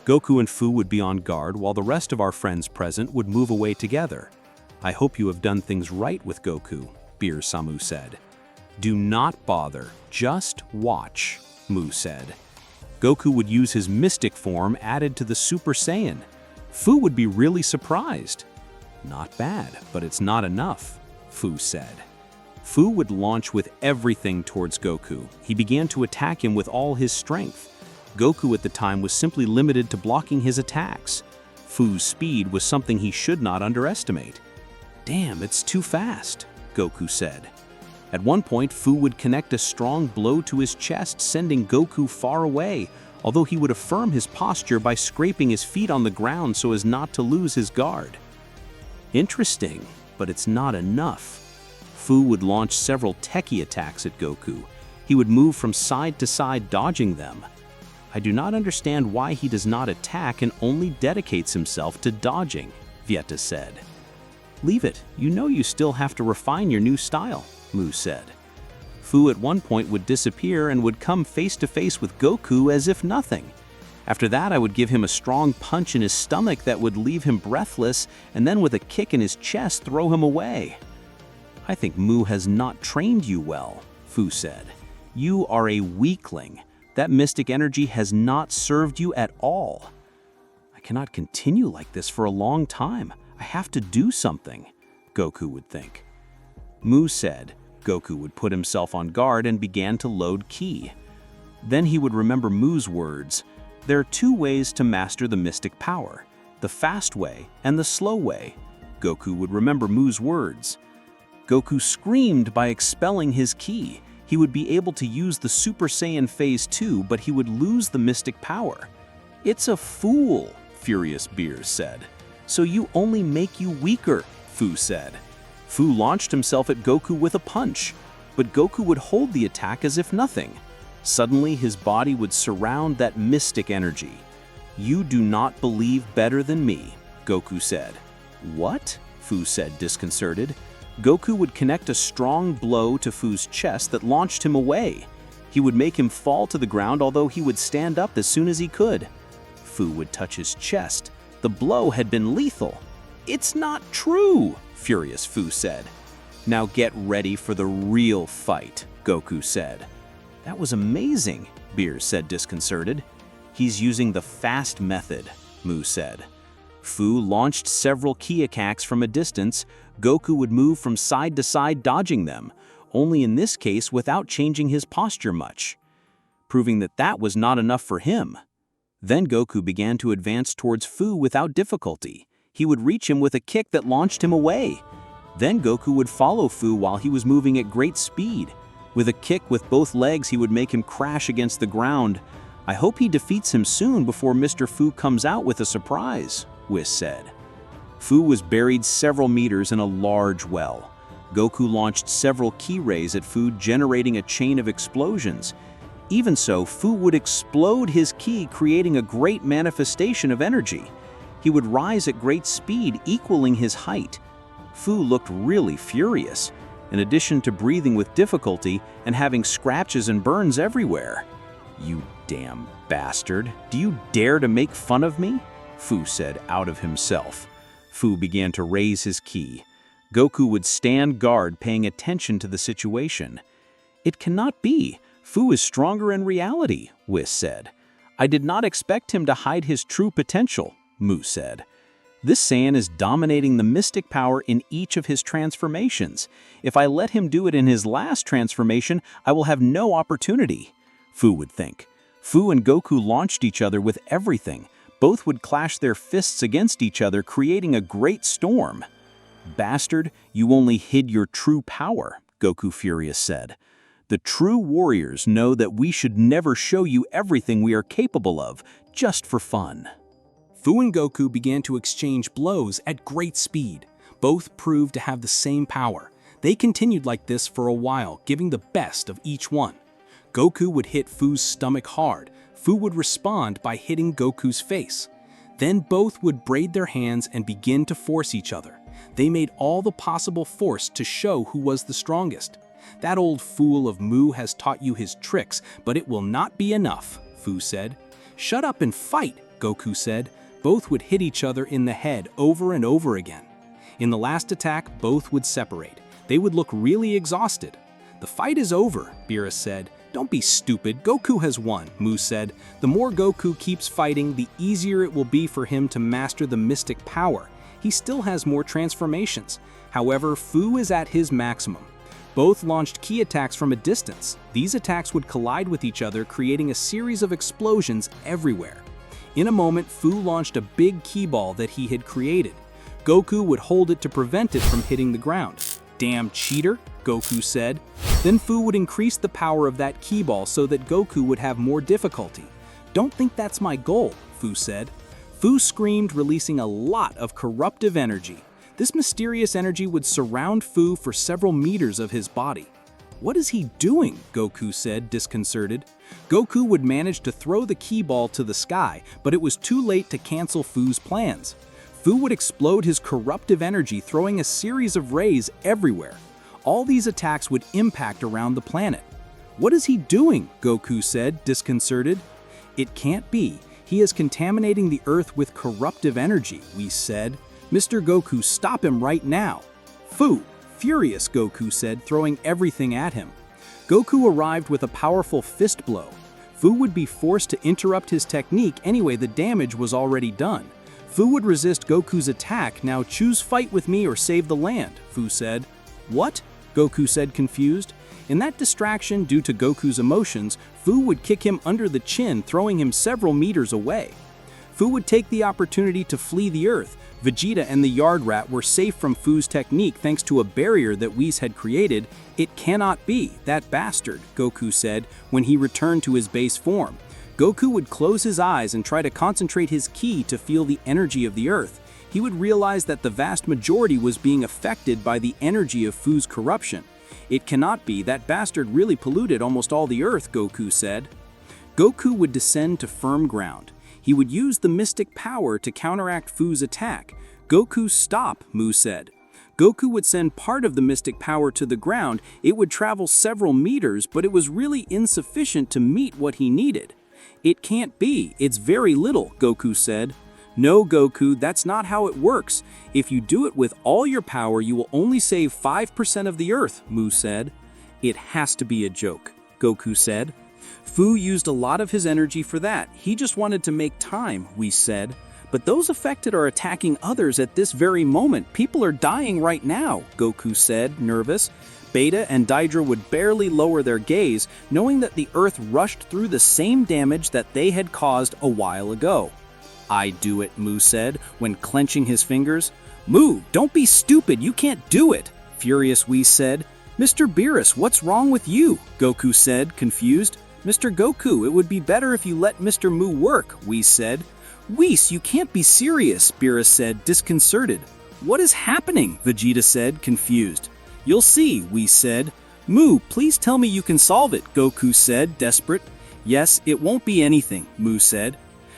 Goku and Fu would be on guard while the rest of our friends present would move away together. "I hope you have done things right with Goku," Beerus said. "Do not bother, just watch," Mu said. Goku would use his mystic form added to the Super Saiyan. Fu would be really surprised. "Not bad, but it's not enough," Fu said. Fu would launch with everything towards Goku. He began to attack him with all his strength. Goku at the time was simply limited to blocking his attacks. Fu's speed was something he should not underestimate. "Damn, it's too fast," Goku said. At one point, Fu would connect a strong blow to his chest, sending Goku far away, although he would affirm his posture by scraping his feet on the ground so as not to lose his guard. Interesting, but it's not enough. Fu would launch several techie attacks at Goku. He would move from side to side, dodging them. "I do not understand why he does not attack and only dedicates himself to dodging," Vegeta said. "Leave it, you know you still have to refine your new style," Mu said. Fu at one point would disappear and would come face to face with Goku as if nothing. After that, I would give him a strong punch in his stomach that would leave him breathless, and then with a kick in his chest throw him away. "I think Mu has not trained you well," Fu said. "You are a weakling. That mystic energy has not served you at all." "I cannot continue like this for a long time. I have to do something," Goku would think. Mu said. Goku would put himself on guard and began to load ki. Then he would remember Mu's words. "There are two ways to master the mystic power, the fast way and the slow way." Goku would remember Mu's words. Goku screamed by expelling his ki. He would be able to use the Super Saiyan Phase 2, but he would lose the mystic power. "It's a fool," furious Beerus said. "So you only make you weaker," Fu said. Fu launched himself at Goku with a punch, but Goku would hold the attack as if nothing. Suddenly, his body would surround that mystic energy. "You do not believe better than me," Goku said. "What?" Fu said, disconcerted. Goku would connect a strong blow to Fu's chest that launched him away. He would make him fall to the ground, although he would stand up as soon as he could. Fu would touch his chest. The blow had been lethal. "It's not true," furious Fu said. "Now get ready for the real fight," Goku said. "That was amazing," Beerus said, disconcerted. "He's using the fast method," Mu said. Fu launched several ki attacks from a distance. Goku would move from side to side, dodging them, only in this case without changing his posture much, proving that that was not enough for him. Then Goku began to advance towards Fu without difficulty. He would reach him with a kick that launched him away. Then Goku would follow Fu while he was moving at great speed. With a kick with both legs, he would make him crash against the ground. "I hope he defeats him soon before Mr. Fu comes out with a surprise," Whis said. Fu was buried several meters in a large well. Goku launched several ki rays at Fu, generating a chain of explosions. Even so, Fu would explode his ki, creating a great manifestation of energy. He would rise at great speed, equaling his height. Fu looked really furious, in addition to breathing with difficulty and having scratches and burns everywhere. "You damn bastard, do you dare to make fun of me?" Fu said, out of himself. Fu began to raise his ki. Goku would stand guard, paying attention to the situation. "It cannot be. Fu is stronger in reality," Whis said. "I did not expect him to hide his true potential," Mu said. "This Saiyan is dominating the mystic power in each of his transformations. If I let him do it in his last transformation, I will have no opportunity," Fu would think. Fu and Goku launched each other with everything. Both would clash their fists against each other, creating a great storm. "Bastard, you only hid your true power," Goku furious said. "The true warriors know that we should never show you everything we are capable of, just for fun." Fu and Goku began to exchange blows at great speed. Both proved to have the same power. They continued like this for a while, giving the best of each one. Goku would hit Fu's stomach hard. Fu would respond by hitting Goku's face. Then both would braid their hands and begin to force each other. They made all the possible force to show who was the strongest. "That old fool of Mu has taught you his tricks, but it will not be enough," Fu said. "Shut up and fight," Goku said. Both would hit each other in the head over and over again. In the last attack, both would separate. They would look really exhausted. "The fight is over," Beerus said. "Don't be stupid, Goku has won," Mu said. "The more Goku keeps fighting, the easier it will be for him to master the mystic power. He still has more transformations. However, Fu is at his maximum." Both launched ki attacks from a distance. These attacks would collide with each other, creating a series of explosions everywhere. In a moment, Fu launched a big ki ball that he had created. Goku would hold it to prevent it from hitting the ground. "Damn cheater," Goku said. Then Fu would increase the power of that ki ball so that Goku would have more difficulty. "Don't think that's my goal," Fu said. Fu screamed, releasing a lot of corruptive energy. This mysterious energy would surround Fu for several meters of his body. "What is he doing?" Goku said, disconcerted. Goku would manage to throw the ki ball to the sky, but it was too late to cancel Fu's plans. Fu would explode his corruptive energy, throwing a series of rays everywhere. All these attacks would impact around the planet. "What is he doing?" Goku said, disconcerted. "It can't be. He is contaminating the Earth with corruptive energy," Whis said. "Mr. Goku, stop him right now." "Fu!" Furious, Goku said, throwing everything at him. Goku arrived with a powerful fist blow. Fu would be forced to interrupt his technique anyway, the damage was already done. Fu would resist Goku's attack. "Now choose fight with me or save the land," Fu said. "What?" Goku said, confused. In that distraction, due to Goku's emotions, Fu would kick him under the chin, throwing him several meters away. Fu would take the opportunity to flee the Earth. Vegeta and the Yard Rat were safe from Fu's technique thanks to a barrier that Whis had created. It cannot be, that bastard, Goku said when he returned to his base form. Goku would close his eyes and try to concentrate his ki to feel the energy of the earth. He would realize that the vast majority was being affected by the energy of Fu's corruption. It cannot be, that bastard really polluted almost all the earth, Goku said. Goku would descend to firm ground. He would use the mystic power to counteract Fu's attack. Goku, stop, Mu said. Goku would send part of the mystic power to the ground. It would travel several meters, but it was really insufficient to meet what he needed. It can't be, it's very little, Goku said. No, Goku, that's not how it works. If you do it with all your power, you will only save 5% of the earth, Mu said. It has to be a joke, Goku said. Fu used a lot of his energy for that. He just wanted to make time, Whis said. But those affected are attacking others at this very moment. People are dying right now, Goku said, nervous. Beta and Daidra would barely lower their gaze, knowing that the earth rushed through the same damage that they had caused a while ago. I do it, Mu said, when clenching his fingers. Mu, don't be stupid, you can't do it, furious Whis said. Mr. Beerus, what's wrong with you? Goku said, confused. Mr. Goku, it would be better if you let Mr. Mu work, Whis said. Whis, you can't be serious, Beerus said, disconcerted. What is happening? Vegeta said, confused. You'll see, Whis said. Mu, please tell me you can solve it, Goku said, desperate. Yes, it won't be anything, Mu said.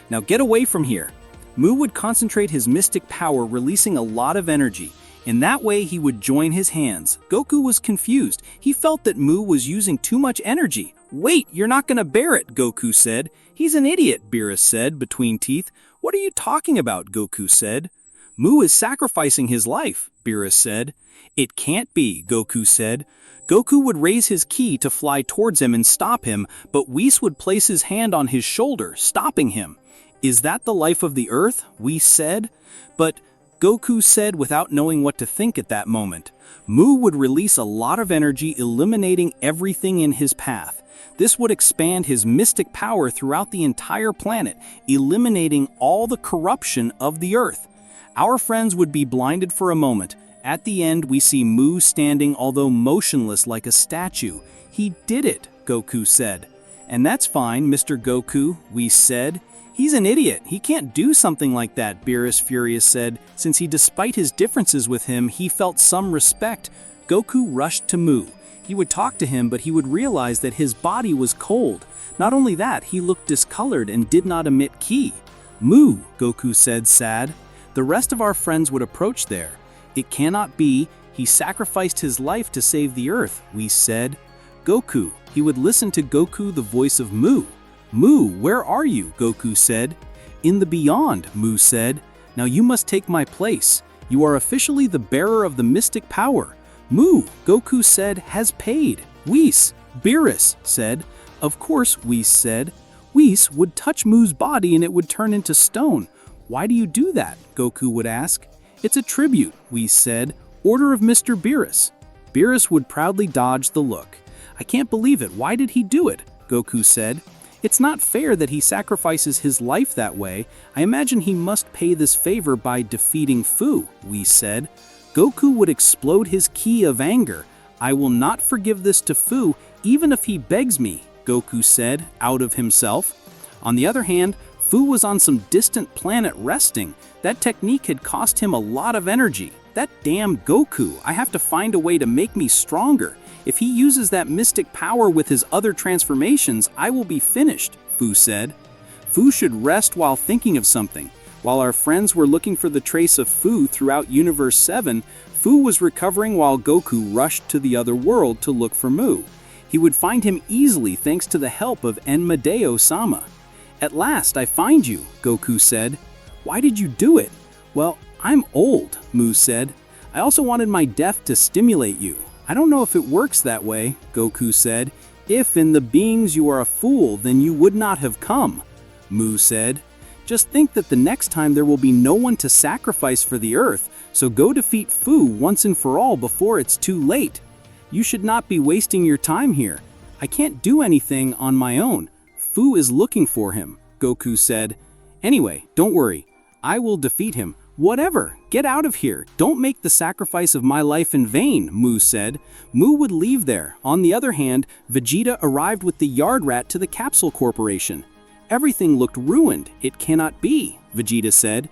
Now get away from here. Mu would concentrate his mystic power, releasing a lot of energy. In that way, he would join his hands. Goku was confused. He felt that Mu was using too much energy. Wait, you're not gonna bear it, Goku said. He's an idiot, Beerus said, between teeth. What are you talking about, Goku said. Mu is sacrificing his life, Beerus said. It can't be, Goku said. Goku would raise his ki to fly towards him and stop him, but Whis would place his hand on his shoulder, stopping him. Is that the life of the earth? Whis said. But Goku said without knowing what to think at that moment. Mu would release a lot of energy, eliminating everything in his path. This would expand his mystic power throughout the entire planet, eliminating all the corruption of the earth. Our friends would be blinded for a moment. At the end, we see Mu standing, although motionless like a statue. He did it, Goku said. And that's fine, Mr. Goku, Whis said. He's an idiot. He can't do something like that, Beerus furious said, since despite his differences with him, he felt some respect. Goku rushed to Mu. He would talk to him, but he would realize that his body was cold. Not only that, he looked discolored and did not emit ki. Mu, Goku said, sad. The rest of our friends would approach there. It cannot be. He sacrificed his life to save the earth, Whis said. Goku. He would listen to Goku, the voice of Mu. Mu, where are you? Goku said. In the beyond, Mu said. Now you must take my place. You are officially the bearer of the mystic power. Mu, Goku said, has paid. Whis, Beerus said. Of course, Whis said. Whis would touch Mu's body and it would turn into stone. Why do you do that? Goku would ask. It's a tribute, Whis said. Order of Mr. Beerus. Beerus would proudly dodge the look. I can't believe it. Why did he do it? Goku said. It's not fair that he sacrifices his life that way. I imagine he must pay this favor by defeating Fu, Whis said. Goku would explode his ki of anger. I will not forgive this to Fu, even if he begs me, Goku said, out of himself. On the other hand, Fu was on some distant planet resting. That technique had cost him a lot of energy. That damn Goku, I have to find a way to make me stronger. If he uses that mystic power with his other transformations, I will be finished, Fu said. Fu should rest while thinking of something. While our friends were looking for the trace of Fu throughout Universe 7, Fu was recovering while Goku rushed to the other world to look for Mu. He would find him easily thanks to the help of Enmadeo-sama. At last, I find you, Goku said. Why did you do it? Well, I'm old, Mu said. I also wanted my death to stimulate you. I don't know if it works that way, Goku said. If in the beings you are a fool, then you would not have come, Mu said. Just think that the next time there will be no one to sacrifice for the earth, so go defeat Fu once and for all before it's too late. You should not be wasting your time here. I can't do anything on my own. Fu is looking for him, Goku said. Anyway, don't worry. I will defeat him. Whatever, get out of here. Don't make the sacrifice of my life in vain, Mu said. Mu would leave there. On the other hand, Vegeta arrived with the Yard Rat to the Capsule Corporation. Everything looked ruined. It cannot be, Vegeta said.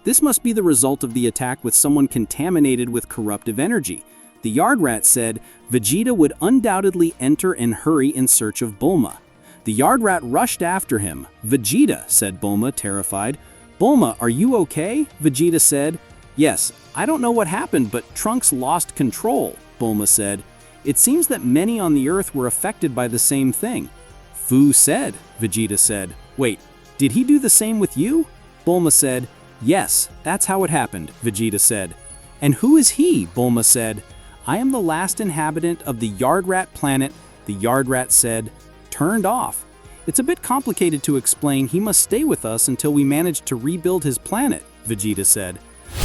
This must be the result of the attack with someone contaminated with corruptive energy. The Yard Rat said Vegeta would undoubtedly enter and hurry in search of Bulma. The Yard Rat rushed after him. Vegeta, said Bulma, terrified. Bulma, are you okay? Vegeta said. Yes, I don't know what happened, but Trunks lost control, Bulma said. It seems that many on the Earth were affected by the same thing. Fu said, Vegeta said. Wait, did he do the same with you? Bulma said. Yes, that's how it happened, Vegeta said. And who is he? Bulma said. I am the last inhabitant of the Yard Rat planet, the Yard Rat said. Turned off. It's a bit complicated to explain. He must stay with us until we manage to rebuild his planet, Vegeta said.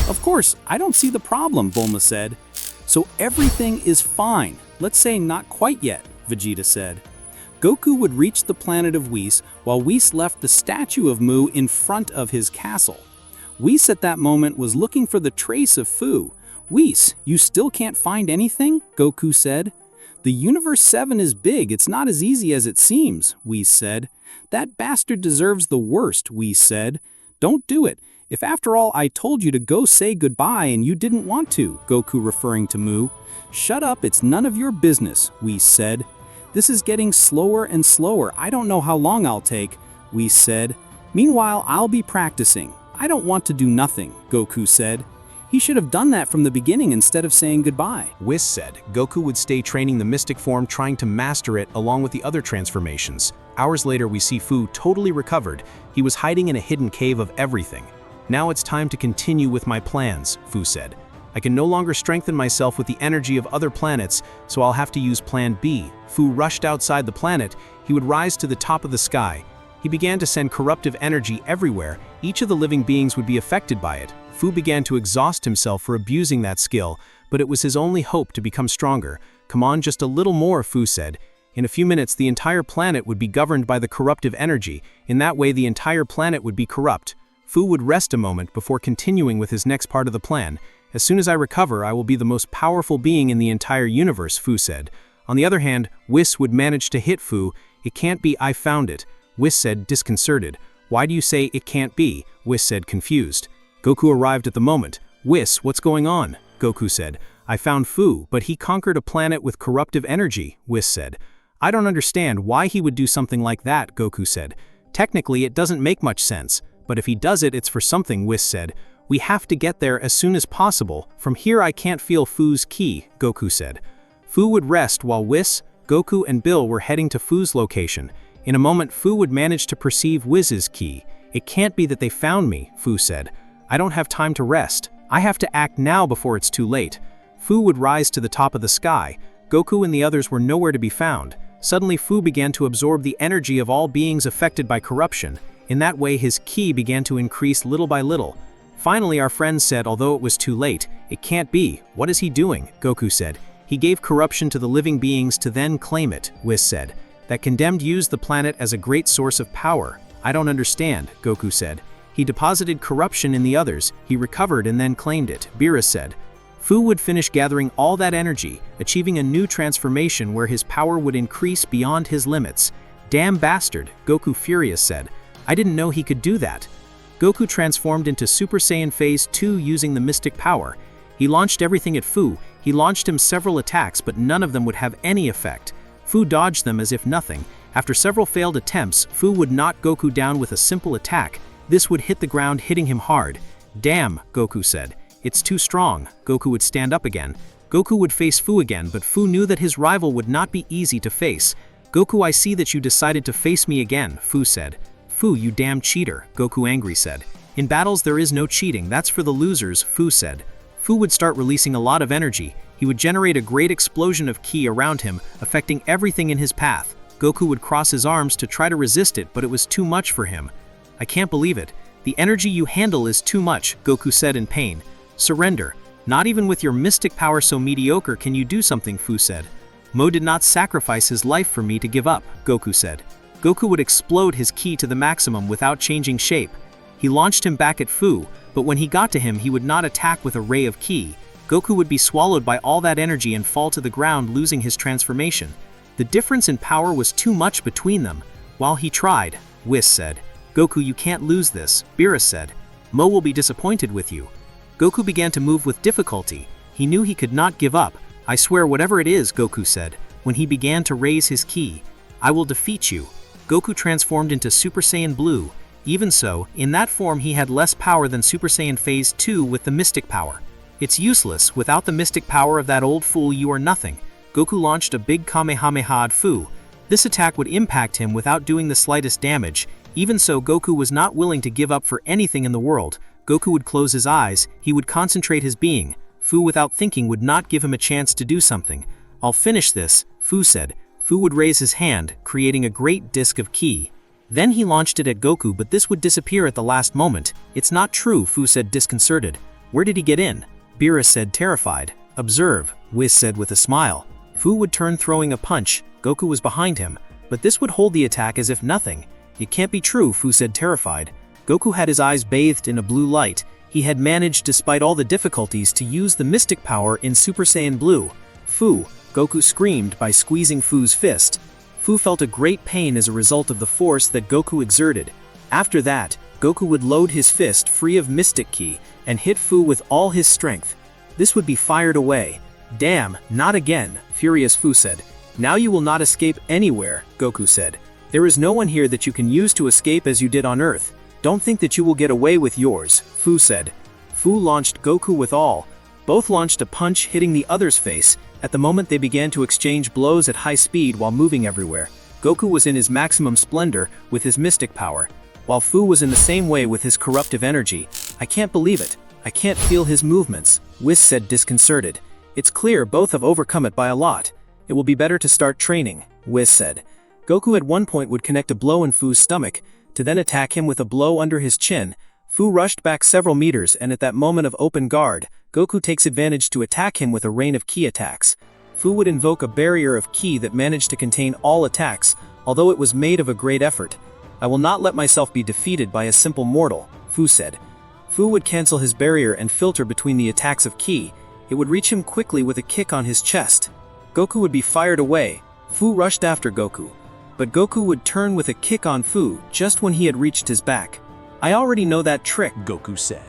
Of course, I don't see the problem, Bulma said. So everything is fine. Let's say not quite yet, Vegeta said. Goku would reach the planet of Whis while Whis left the statue of Mu in front of his castle. Whis at that moment was looking for the trace of Fu. Whis, you still can't find anything? Goku said. The Universe 7 is big, it's not as easy as it seems, Whis said. That bastard deserves the worst, Whis said. Don't do it. If after all I told you to go say goodbye and you didn't want to, Goku referring to Mu. Shut up, it's none of your business, Whis said. This is getting slower and slower, I don't know how long I'll take, Whis said. Meanwhile, I'll be practicing. I don't want to do nothing, Goku said. He should have done that from the beginning instead of saying goodbye. Whis said Goku would stay training the mystic form, trying to master it along with the other transformations. Hours later, we see Fu totally recovered. He was hiding in a hidden cave of everything. Now it's time to continue with my plans, Fu said. I can no longer strengthen myself with the energy of other planets, so I'll have to use Plan B. Fu rushed outside the planet. He would rise to the top of the sky. He began to send corruptive energy everywhere. Each of the living beings would be affected by it. Fu began to exhaust himself for abusing that skill, but it was his only hope to become stronger. Come on, just a little more, Fu said. In a few minutes, the entire planet would be governed by the corruptive energy. In that way, the entire planet would be corrupt. Fu would rest a moment before continuing with his next part of the plan. As soon as I recover, I will be the most powerful being in the entire universe, Fu said. On the other hand, Whis would manage to hit Fu. It can't be, I found it, Whis said, disconcerted. Why do you say it can't be? Whis said, confused. Goku arrived at the moment. Whis, what's going on? Goku said. I found Fu, but he conquered a planet with corruptive energy, Whis said. I don't understand why he would do something like that, Goku said. Technically, it doesn't make much sense, but if he does it, it's for something, Whis said. We have to get there as soon as possible. From here I can't feel Fu's ki, Goku said. Fu would rest while Whis, Goku, and Bill were heading to Fu's location. In a moment, Fu would manage to perceive Whis' ki. It can't be that they found me, Fu said. I don't have time to rest. I have to act now before it's too late. Fu would rise to the top of the sky. Goku and the others were nowhere to be found. Suddenly, Fu began to absorb the energy of all beings affected by corruption. In that way, his ki began to increase little by little. Finally, our friend said, although it was too late, it can't be. What is he doing? Goku said. He gave corruption to the living beings to then claim it, Whis said. That condemned used the planet as a great source of power. I don't understand, Goku said. He deposited corruption in the others. He recovered and then claimed it, Beerus said. Fu would finish gathering all that energy, achieving a new transformation where his power would increase beyond his limits. Damn bastard, Goku furious said. I didn't know he could do that. Goku transformed into Super Saiyan Phase 2 using the mystic power. He launched everything at Fu. He launched him several attacks, but none of them would have any effect. Fu dodged them as if nothing. After several failed attempts, Fu would knock Goku down with a simple attack. This would hit the ground, hitting him hard. Damn, Goku said. It's too strong. Goku would stand up again. Goku would face Fu again, but Fu knew that his rival would not be easy to face. Goku, I see that you decided to face me again, Fu said. Fu, you damn cheater, Goku angry said. In battles there is no cheating, that's for the losers, Fu said. Fu would start releasing a lot of energy. He would generate a great explosion of ki around him, affecting everything in his path. Goku would cross his arms to try to resist it, but it was too much for him. I can't believe it. The energy you handle is too much, Goku said in pain. Surrender. Not even with your mystic power so mediocre can you do something, Fu said. Mo did not sacrifice his life for me to give up, Goku said. Goku would explode his ki to the maximum without changing shape. He launched him back at Fu, but when he got to him he would not attack with a ray of ki. Goku would be swallowed by all that energy and fall to the ground, losing his transformation. The difference in power was too much between them. While he tried, Whis said, "Goku, you can't lose this." Beerus said, "Mo will be disappointed with you." Goku began to move with difficulty. He knew he could not give up. "I swear whatever it is," Goku said, when he began to raise his ki, "I will defeat you." Goku transformed into Super Saiyan Blue. Even so, in that form he had less power than Super Saiyan Phase 2 with the mystic power. It's useless. Without the mystic power of that old fool you are nothing. Goku launched a big Kamehameha at Fu. This attack would impact him without doing the slightest damage. Even so, Goku was not willing to give up for anything in the world. Goku would close his eyes, he would concentrate his being. Fu, without thinking, would not give him a chance to do something. "I'll finish this," Fu said. Fu would raise his hand, creating a great disc of ki. Then he launched it at Goku, but this would disappear at the last moment. "It's not true," Fu said, disconcerted. "Where did he get in?" Beerus said, terrified. "Observe," Whis said with a smile. Fu would turn, throwing a punch. Goku was behind him, but this would hold the attack as if nothing. "It can't be true," Fu said, terrified. Goku had his eyes bathed in a blue light. He had managed, despite all the difficulties, to use the mystic power in Super Saiyan Blue. "Fu!" Goku screamed by squeezing Fu's fist. Fu felt a great pain as a result of the force that Goku exerted. After that, Goku would load his fist free of mystic ki and hit Fu with all his strength. This would be fired away. "Damn, not again," furious Fu said. "Now you will not escape anywhere," Goku said. "There is no one here that you can use to escape as you did on Earth. Don't think that you will get away with yours," Fu said. Fu launched Goku with all. Both launched a punch, hitting the other's face. At the moment they began to exchange blows at high speed while moving everywhere. Goku was in his maximum splendor with his mystic power, while Fu was in the same way with his corruptive energy. "I can't believe it. I can't feel his movements," Whis said, disconcerted. "It's clear both have overcome it by a lot. It will be better to start training," Whis said. Goku at one point would connect a blow in Fu's stomach, to then attack him with a blow under his chin. Fu rushed back several meters, and at that moment of open guard, Goku takes advantage to attack him with a rain of ki attacks. Fu would invoke a barrier of ki that managed to contain all attacks, although it was made of a great effort. "I will not let myself be defeated by a simple mortal," Fu said. Fu would cancel his barrier and filter between the attacks of ki. It would reach him quickly with a kick on his chest. Goku would be fired away. Fu rushed after Goku, but Goku would turn with a kick on Fu just when he had reached his back. "I already know that trick," Goku said.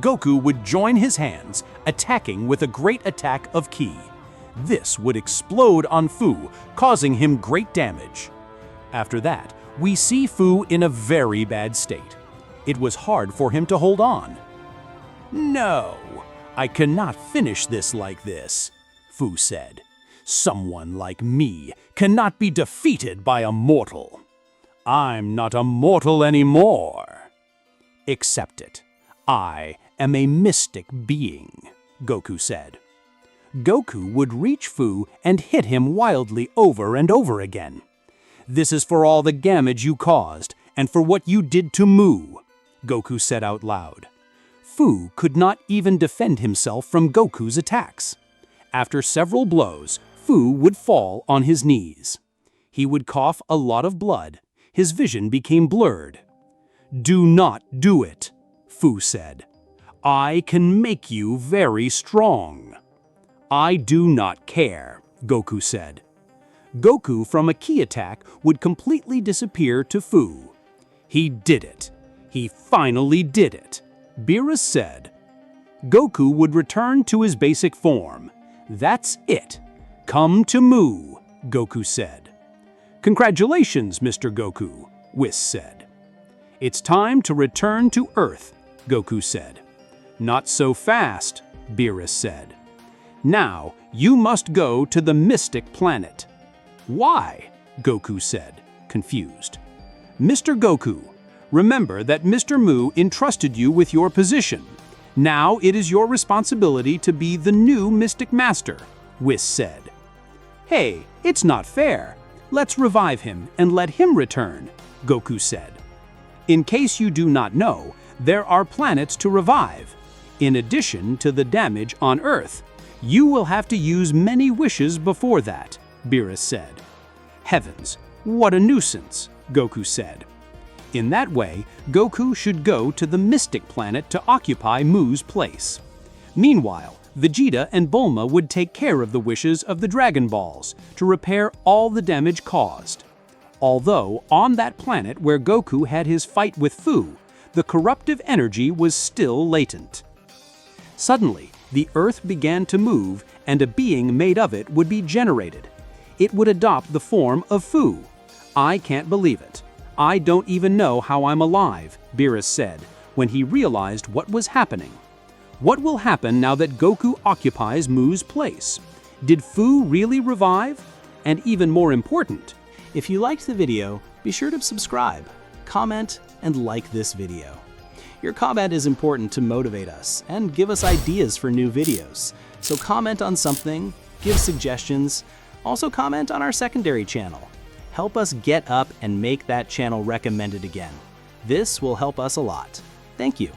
Goku would join his hands, attacking with a great attack of ki. This would explode on Fu, causing him great damage. After that, we see Fu in a very bad state. It was hard for him to hold on. "No, I cannot finish this like this," Fu said. "Someone like me cannot be defeated by a mortal. I'm not a mortal anymore." "Accept it. I am a mystic being," Goku said. Goku would reach Fu and hit him wildly over and over again. "This is for all the damage you caused, and for what you did to Mu," Goku said out loud. Fu could not even defend himself from Goku's attacks. After several blows, Fu would fall on his knees. He would cough a lot of blood. His vision became blurred. "Do not do it," Fu said. "I can make you very strong." "I do not care," Goku said. Goku from a ki attack would completely disappear to Fu. "He did it. He finally did it," Beerus said. Goku would return to his basic form. "That's it. Come to Mu," Goku said. "Congratulations, Mr. Goku," Whis said. "It's time to return to Earth," Goku said. "Not so fast," Beerus said. "Now, you must go to the Mystic Planet." "Why?" Goku said, confused. "Mr. Goku, remember that Mr. Mu entrusted you with your position. Now it is your responsibility to be the new Mystic Master," Whis said. "Hey, it's not fair. Let's revive him and let him return," Goku said. "In case you do not know, there are planets to revive. In addition to the damage on Earth, you will have to use many wishes before that," Beerus said. "Heavens, what a nuisance," Goku said. In that way, Goku should go to the Mystic Planet to occupy Mu's place. Meanwhile, Vegeta and Bulma would take care of the wishes of the Dragon Balls to repair all the damage caused. Although, on that planet where Goku had his fight with Fu, the corruptive energy was still latent. Suddenly, the Earth began to move and a being made of it would be generated. It would adopt the form of Fu. I can't believe it. I don't even know how I'm alive, Beerus said, when he realized what was happening. What will happen now that Goku occupies Mu's place? Did Fu really revive? And even more important, If you liked the video, be sure to subscribe, comment, and like this video. Your comment is important to motivate us and give us ideas for new videos. So comment on something, give suggestions, also comment on our secondary channel. Help us get up and make that channel recommended again. This will help us a lot. Thank you.